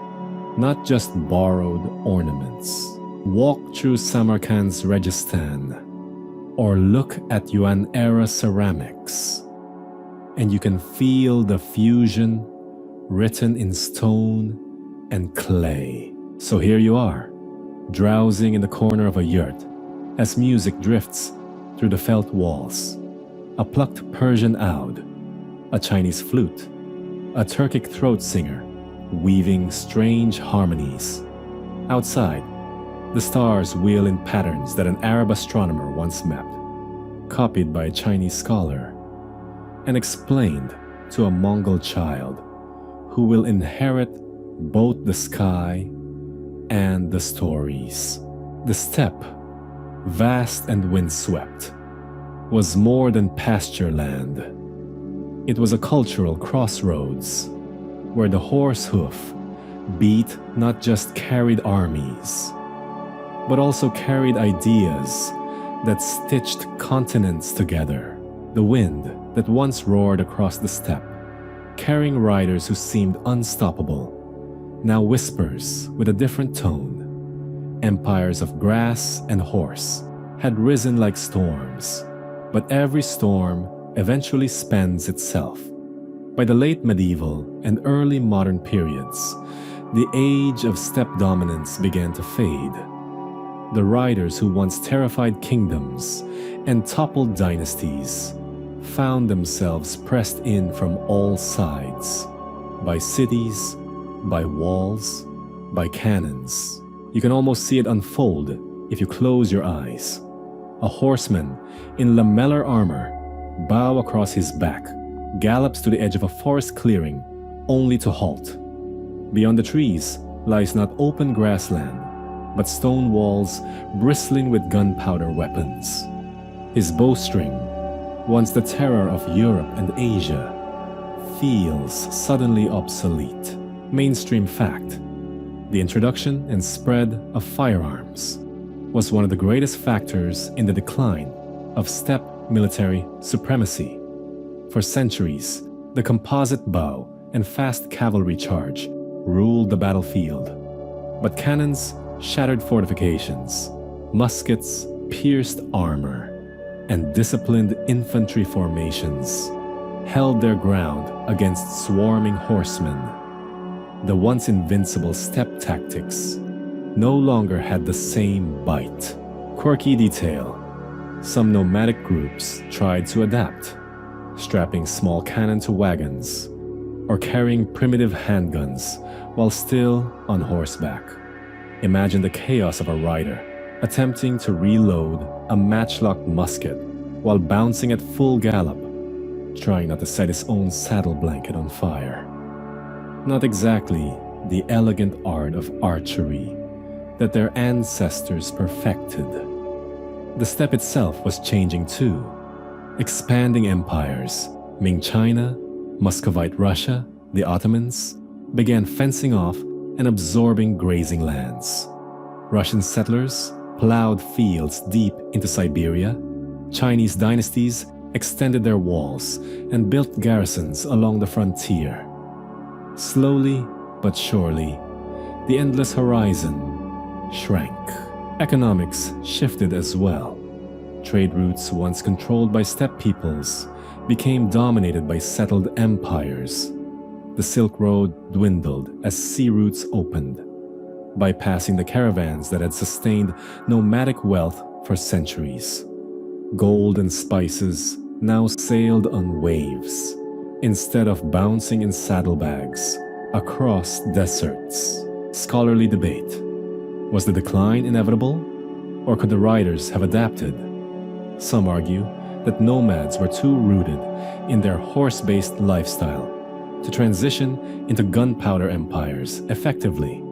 Speaker 1: not just borrowed ornaments. Walk through Samarkand's Registan, or look at Yuan-era ceramics, and you can feel the fusion written in stone and clay. So here you are, drowsing in the corner of a yurt as music drifts through the felt walls. A plucked Persian oud, a Chinese flute, a Turkic throat singer weaving strange harmonies. Outside, the stars wheel in patterns that an Arab astronomer once mapped, copied by a Chinese scholar, and explained to a Mongol child who will inherit both the sky and the stories. The steppe, vast and windswept, was more than pasture land. It was a cultural crossroads where the horse hoof beat not just carried armies, but also carried ideas that stitched continents together. The wind that once roared across the steppe, carrying riders who seemed unstoppable, now whispers with a different tone. Empires of grass and horse had risen like storms, but every storm eventually spends itself. By the late medieval and early modern periods, the age of steppe dominance began to fade. The riders who once terrified kingdoms and toppled dynasties found themselves pressed in from all sides, by cities, by walls, by cannons. You can almost see it unfold if you close your eyes. A horseman in lamellar armor, bow across his back, gallops to the edge of a forest clearing, only to halt. Beyond the trees lies not open grassland, but stone walls bristling with gunpowder weapons. His bowstring, once the terror of Europe and Asia, feels suddenly obsolete. Mainstream fact: the introduction and spread of firearms was one of the greatest factors in the decline of steppe military supremacy. For centuries, the composite bow and fast cavalry charge ruled the battlefield, but cannons shattered fortifications, muskets pierced armor, and disciplined infantry formations held their ground against swarming horsemen. The once invincible steppe tactics no longer had the same bite. Quirky detail: some nomadic groups tried to adapt, strapping small cannon to wagons or carrying primitive handguns while still on horseback. Imagine the chaos of a rider attempting to reload a matchlock musket while bouncing at full gallop, trying not to set his own saddle blanket on fire. Not exactly the elegant art of archery that their ancestors perfected. The steppe itself was changing too. Expanding empires, Ming China, Muscovite Russia, the Ottomans, began fencing off and absorbing grazing lands. Russian settlers plowed fields deep into Siberia. Chinese dynasties extended their walls and built garrisons along the frontier. Slowly but surely, the endless horizon shrank. Economics shifted as well. Trade routes once controlled by steppe peoples became dominated by settled empires. The Silk Road dwindled as sea routes opened, bypassing the caravans that had sustained nomadic wealth for centuries. Gold and spices now sailed on waves, instead of bouncing in saddlebags across deserts. Scholarly debate: Was the decline inevitable, or could the riders have adapted? Some argue that nomads were too rooted in their horse-based lifestyle to transition into gunpowder empires effectively.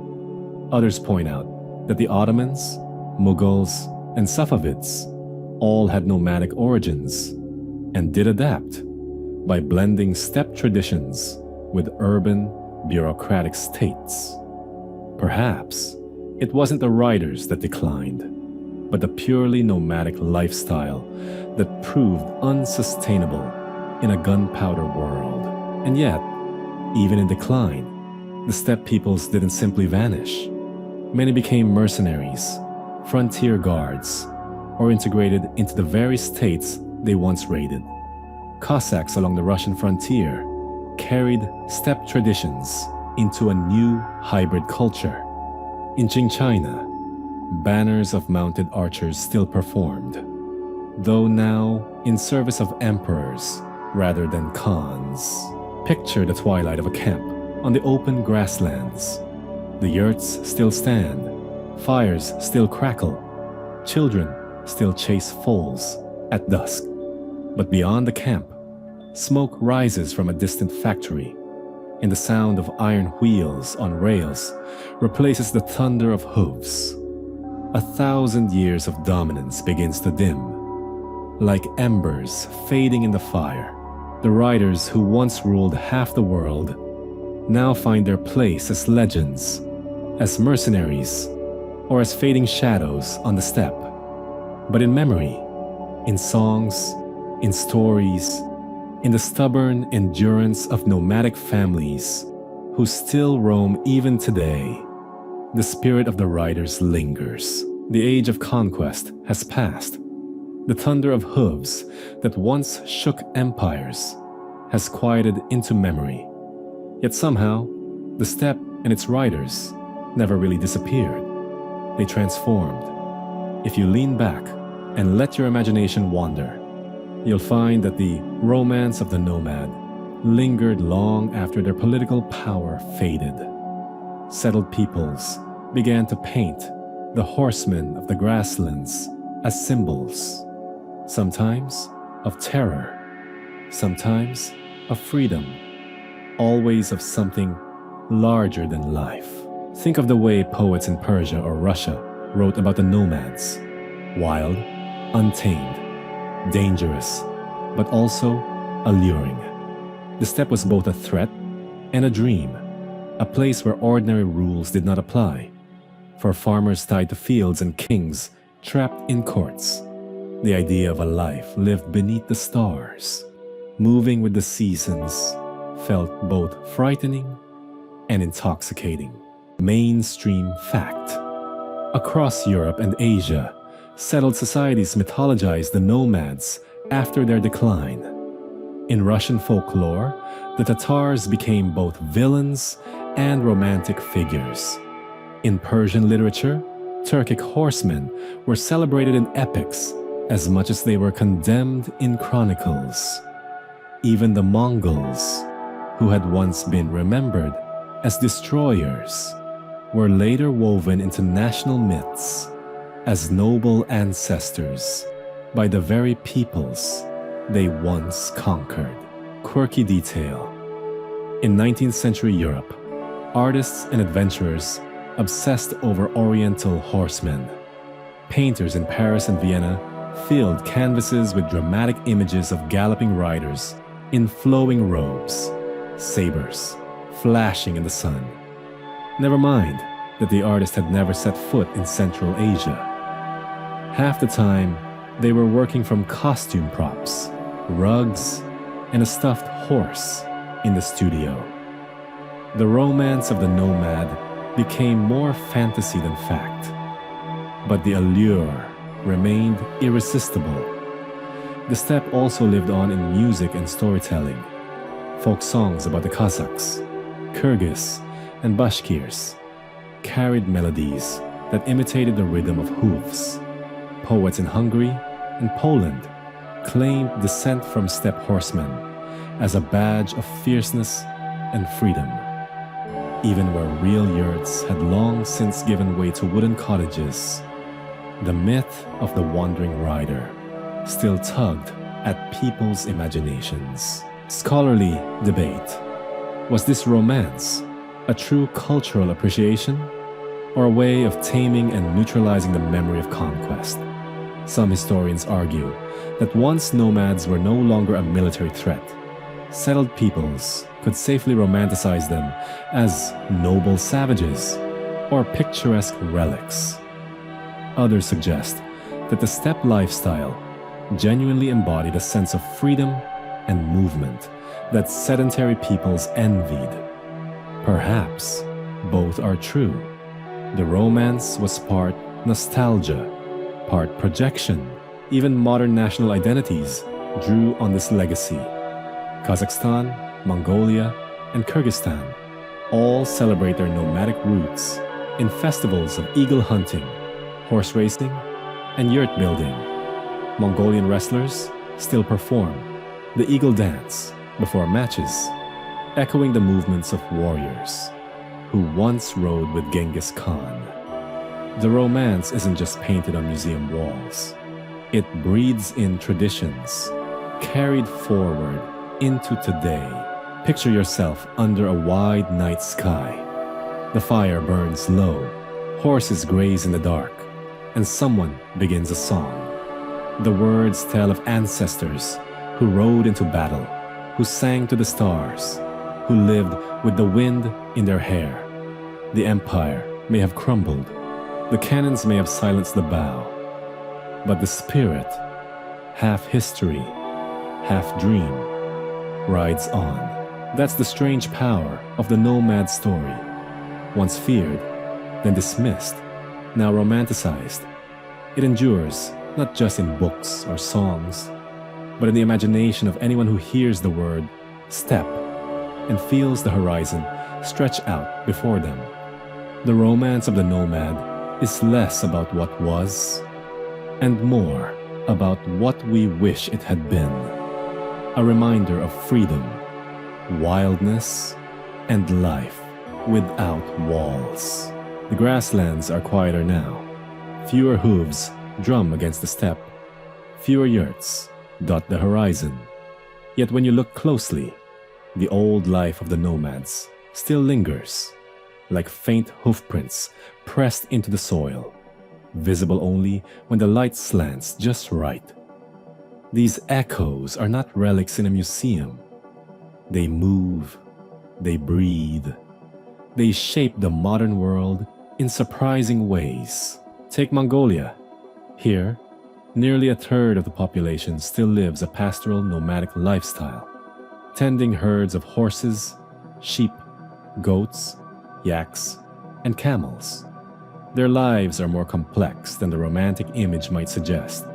Speaker 1: Others point out that the Ottomans, Mughals, and Safavids all had nomadic origins and did adapt by blending steppe traditions with urban, bureaucratic states. Perhaps it wasn't the riders that declined, but the purely nomadic lifestyle that proved unsustainable in a gunpowder world. And yet, even in decline, the steppe peoples didn't simply vanish. Many became mercenaries, frontier guards, or integrated into the very states they once raided. Cossacks along the Russian frontier carried steppe traditions into a new hybrid culture. In Qing China, banners of mounted archers still performed, though now in service of emperors rather than khans. Picture the twilight of a camp on the open grasslands. The yurts still stand, fires still crackle, children still chase foals at dusk. But beyond the camp, smoke rises from a distant factory, and the sound of iron wheels on rails replaces the thunder of hooves. 1,000 years of dominance begins to dim. Like embers fading in the fire, the riders who once ruled half the world now find their place as legends, as mercenaries, or as fading shadows on the steppe. But in memory, in songs, in stories, in the stubborn endurance of nomadic families who still roam even today, the spirit of the riders lingers. The age of conquest has passed. The thunder of hooves that once shook empires has quieted into memory. Yet somehow, the steppe and its riders never really disappeared. They transformed. If you lean back and let your imagination wander, you'll find that the romance of the nomad lingered long after their political power faded. Settled peoples began to paint the horsemen of the grasslands as symbols, sometimes of terror, sometimes of freedom, always of something larger than life. Think of the way poets in Persia or Russia wrote about the nomads: wild, untamed, dangerous, but also alluring. The steppe was both a threat and a dream, a place where ordinary rules did not apply. For farmers tied to fields and kings trapped in courts, the idea of a life lived beneath the stars, moving with the seasons, felt both frightening and intoxicating. Mainstream fact. Across Europe and Asia, settled societies mythologized the nomads after their decline. In Russian folklore, the Tatars became both villains and romantic figures. In Persian literature, Turkic horsemen were celebrated in epics as much as they were condemned in chronicles. Even the Mongols, who had once been remembered as destroyers, were later woven into national myths as noble ancestors by the very peoples they once conquered. Quirky detail. In 19th century Europe, artists and adventurers obsessed over Oriental horsemen. Painters in Paris and Vienna filled canvases with dramatic images of galloping riders in flowing robes, sabers flashing in the sun. Never mind that the artist had never set foot in Central Asia. Half the time, they were working from costume props, rugs, and a stuffed horse in the studio. The romance of the nomad became more fantasy than fact, but the allure remained irresistible. The steppe also lived on in music and storytelling. Folk songs about the Cossacks, Kyrgyz, and Bashkirs carried melodies that imitated the rhythm of hooves. Poets in Hungary and Poland claimed descent from steppe horsemen as a badge of fierceness and freedom. even where real yurts had long since given way to wooden cottages. The myth of the wandering rider still tugged at people's imaginations. Scholarly debate. Was this romance a true cultural appreciation, or a way of taming and neutralizing the memory of conquest? Some historians argue that once nomads were no longer a military threat, settled peoples could safely romanticize them as noble savages or picturesque relics. Others suggest that the steppe lifestyle genuinely embodied a sense of freedom and movement that sedentary peoples envied. Perhaps both are true. The romance was part nostalgia, part projection. Even modern national identities drew on this legacy. Kazakhstan, Mongolia, and Kyrgyzstan all celebrate their nomadic roots in festivals of eagle hunting, horse racing, and yurt building. Mongolian wrestlers still perform the eagle dance before matches, echoing the movements of warriors who once rode with Genghis Khan. The romance isn't just painted on museum walls. It breathes in traditions carried forward into today. Picture yourself under a wide night sky. The fire burns low, horses graze in the dark, and someone begins a song. The words tell of ancestors who rode into battle, who sang to the stars, who lived with the wind in their hair. The empire may have crumbled, the cannons may have silenced the bow, but the spirit, half history, half dream, rides on. That's the strange power of the nomad story. Once feared, then dismissed, now romanticized. It endures not just in books or songs, but in the imagination of anyone who hears the word steppe and feels the horizon stretch out before them. The romance of the nomad is less about what was and more about what we wish it had been. A reminder of freedom, wildness, and life without walls. The grasslands are quieter now. Fewer hooves drum against the steppe. Fewer yurts dot the horizon. Yet when you look closely, the old life of the nomads still lingers, like faint hoofprints pressed into the soil, visible only when the light slants just right. These echoes are not relics in a museum. They move, they breathe, they shape the modern world in surprising ways. Take Mongolia. Here, nearly a third of the population still lives a pastoral nomadic lifestyle, tending herds of horses, sheep, goats, yaks, and camels. Their lives are more complex than the romantic image might suggest.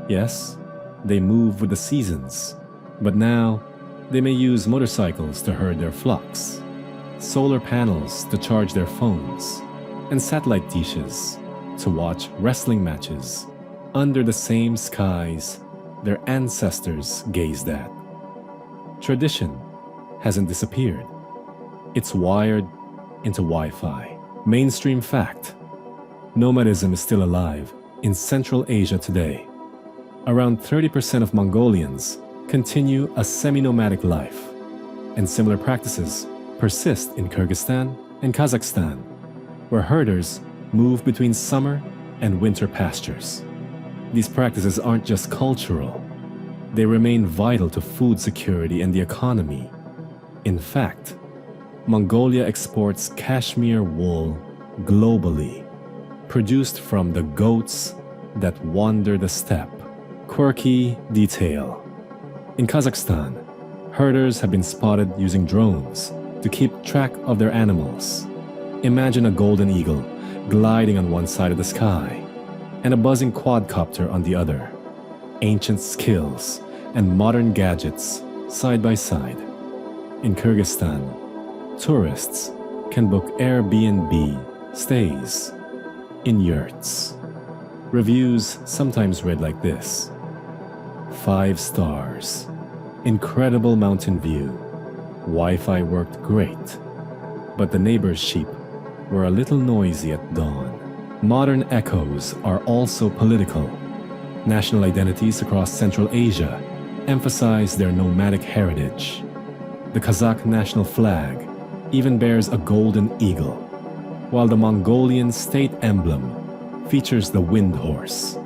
Speaker 1: Yes, they move with the seasons, but now they may use motorcycles to herd their flocks, solar panels to charge their phones, and satellite dishes to watch wrestling matches under the same skies their ancestors gazed at. Tradition hasn't disappeared. It's wired into Wi-Fi. Mainstream fact: nomadism is still alive in Central Asia today. Around 30% of Mongolians continue a semi-nomadic life, and similar practices persist in Kyrgyzstan and Kazakhstan, where herders move between summer and winter pastures. These practices aren't just cultural, they remain vital to food security and the economy. In fact, Mongolia exports cashmere wool globally, produced from the goats that wander the steppe. Quirky detail. In Kazakhstan, herders have been spotted using drones to keep track of their animals. Imagine a golden eagle gliding on one side of the sky and a buzzing quadcopter on the other. Ancient skills and modern gadgets side by side. In Kyrgyzstan, tourists can book Airbnb stays in yurts. Reviews sometimes read like this: 5 stars, incredible mountain view, Wi-Fi worked great, but the neighbor's sheep were a little noisy at dawn. Modern echoes are also political. National identities across Central Asia emphasize their nomadic heritage. The Kazakh national flag even bears a golden eagle, while the Mongolian state emblem features the wind horse,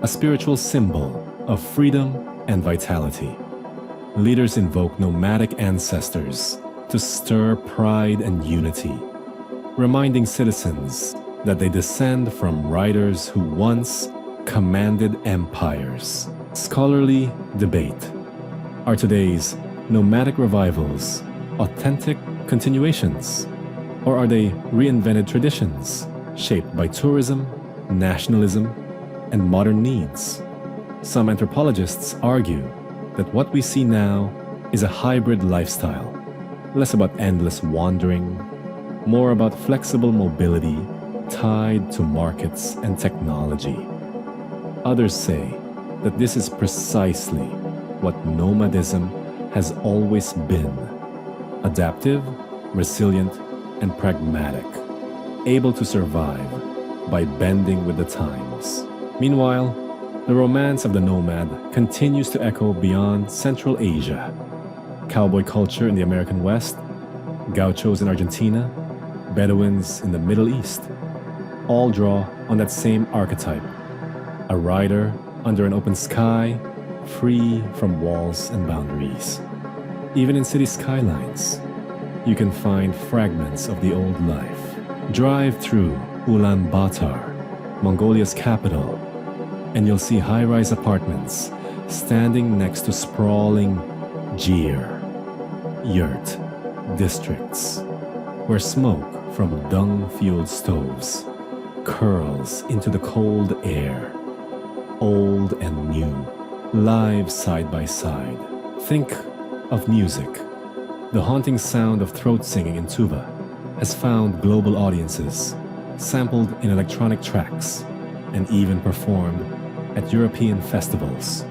Speaker 1: a spiritual symbol of freedom and vitality. Leaders invoke nomadic ancestors to stir pride and unity, reminding citizens that they descend from riders who once commanded empires. Scholarly debate. Are today's nomadic revivals authentic continuations? Or are they reinvented traditions shaped by tourism, nationalism, and modern needs? Some anthropologists argue that what we see now is a hybrid lifestyle, less about endless wandering, more about flexible mobility tied to markets and technology. Others say that this is precisely what nomadism has always been: adaptive, resilient, and pragmatic, able to survive by bending with the times. Meanwhile, the romance of the nomad continues to echo beyond Central Asia. Cowboy culture in the American West, gauchos in Argentina, Bedouins in the Middle East, all draw on that same archetype: a rider under an open sky, free from walls and boundaries. Even in city skylines, you can find fragments of the old life. Drive through Ulaanbaatar, Mongolia's capital, and you'll see high-rise apartments standing next to sprawling Yurt districts, where smoke from dung-fueled stoves curls into the cold air. Old and new, live side by side. Think of music. The haunting sound of throat singing in tuba has found global audiences, sampled in electronic tracks, and even performed at European festivals.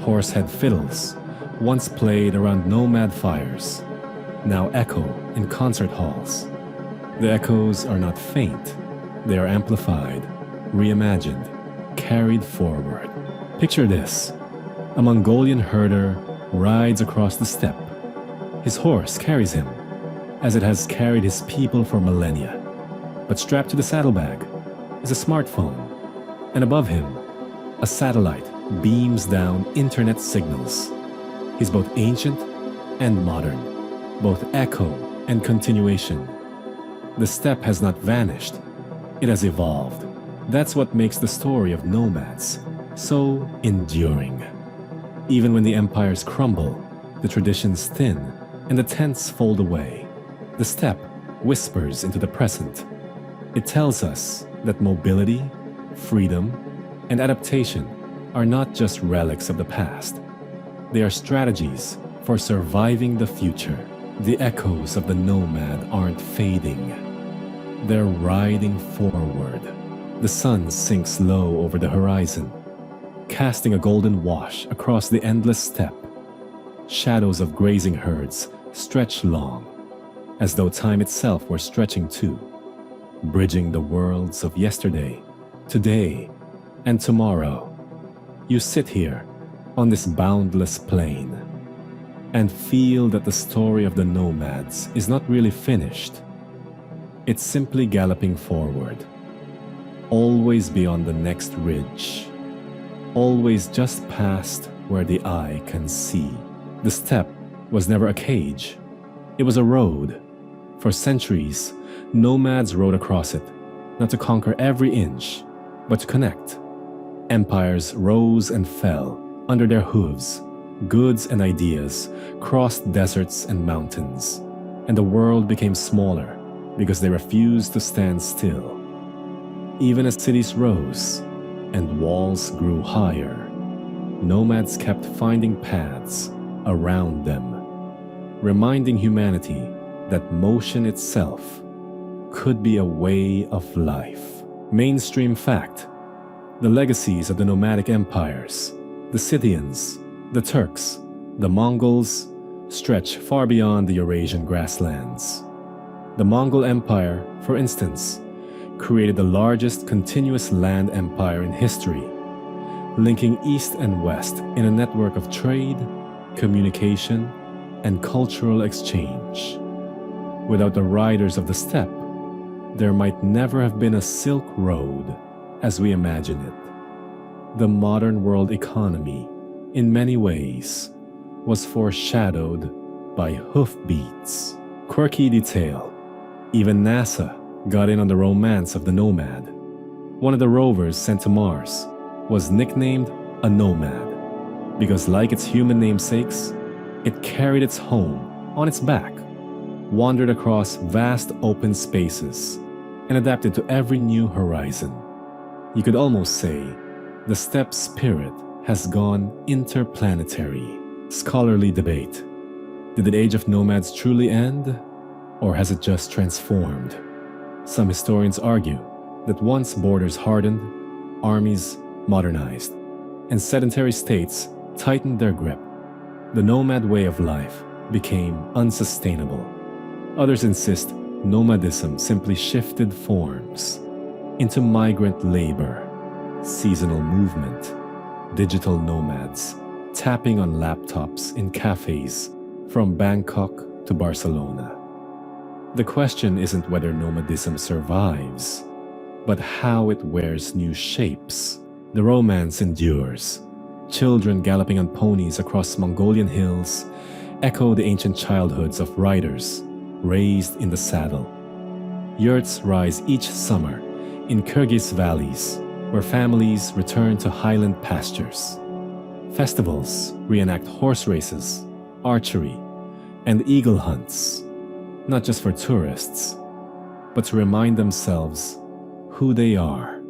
Speaker 1: Horsehead fiddles, once played around nomad fires, now echo in concert halls. The echoes are not faint, they are amplified, reimagined, carried forward. Picture this: a Mongolian herder rides across the steppe. His horse carries him, as it has carried his people for millennia. But strapped to the saddlebag is a smartphone, and above him, a satellite beams down internet signals. He's both ancient and modern, both echo and continuation. The steppe has not vanished, it has evolved. That's what makes the story of nomads so enduring. Even when the empires crumble, the traditions thin, and the tents fold away, the steppe whispers into the present. It tells us that mobility, freedom, and adaptation are not just relics of the past. They are strategies for surviving the future. The echoes of the nomad aren't fading. They're riding forward. The sun sinks low over the horizon, casting a golden wash across the endless steppe. Shadows of grazing herds stretch long, as though time itself were stretching too, bridging the worlds of yesterday, today, and tomorrow. You sit here on this boundless plain and feel that the story of the nomads is not really finished. It's simply galloping forward, always beyond the next ridge, always just past where the eye can see. The steppe was never a cage, it was a road. For centuries, nomads rode across it, not to conquer every inch, but to connect. Empires rose and fell under their hooves. Goods and ideas crossed deserts and mountains, and the world became smaller because they refused to stand still. Even as cities rose and walls grew higher, nomads kept finding paths around them, reminding humanity that motion itself could be a way of life. Mainstream fact: the legacies of the nomadic empires, the Scythians, the Turks, the Mongols, stretch far beyond the Eurasian grasslands. The Mongol Empire, for instance, created the largest continuous land empire in history, linking east and west in a network of trade, communication, and cultural exchange. Without the riders of the steppe, there might never have been a Silk Road as we imagine it. The modern world economy, in many ways, was foreshadowed by hoofbeats. Quirky detail. Even NASA got in on the romance of the nomad. One of the rovers sent to Mars was nicknamed a nomad because, like its human namesakes, it carried its home on its back, wandered across vast open spaces, and adapted to every new horizon. You could almost say the steppe spirit has gone interplanetary. Scholarly debate. Did the age of nomads truly end, or has it just transformed? Some historians argue that once borders hardened, armies modernized, and sedentary states tightened their grip, the nomad way of life became unsustainable. Others insist nomadism simply shifted forms into migrant labor, seasonal movement, digital nomads, tapping on laptops in cafes from Bangkok to Barcelona. The question isn't whether nomadism survives, but how it wears new shapes. The romance endures. Children galloping on ponies across Mongolian hills echo the ancient childhoods of riders raised in the saddle. Yurts rise each summer in Kyrgyz valleys, where families return to highland pastures. Festivals reenact horse races, archery, and eagle hunts, not just for tourists, but to remind themselves who they are.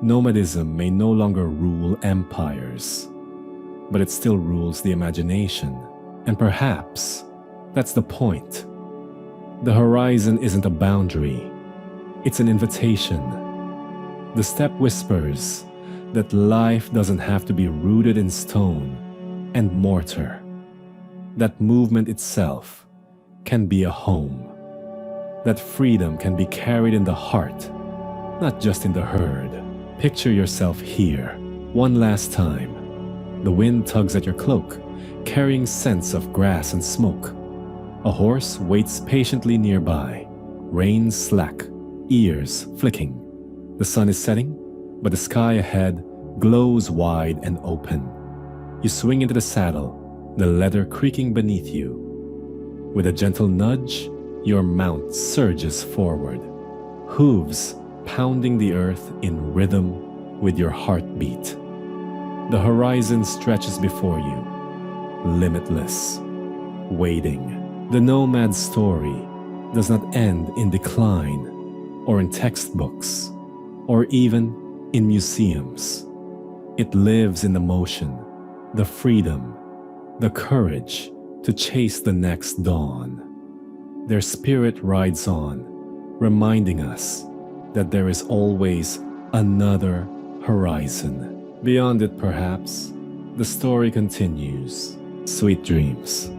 Speaker 1: Nomadism may no longer rule empires, but it still rules the imagination, and perhaps that's the point. The horizon isn't a boundary, it's an invitation. The steppe whispers that life doesn't have to be rooted in stone and mortar, that movement itself can be a home, that freedom can be carried in the heart, not just in the herd. Picture yourself here, one last time. The wind tugs at your cloak, carrying scents of grass and smoke. A horse waits patiently nearby, reins slack, ears flicking. The sun is setting, but the sky ahead glows wide and open. You swing into the saddle, the leather creaking beneath you. With a gentle nudge, your mount surges forward, hooves pounding the earth in rhythm with your heartbeat. The horizon stretches before you, limitless, waiting. The nomad's story does not end in decline, or in textbooks, or even in museums. It lives in the motion, the freedom, the courage to chase the next dawn. Their spirit rides on, reminding us that there is always another horizon. Beyond it, perhaps, the story continues. Sweet dreams.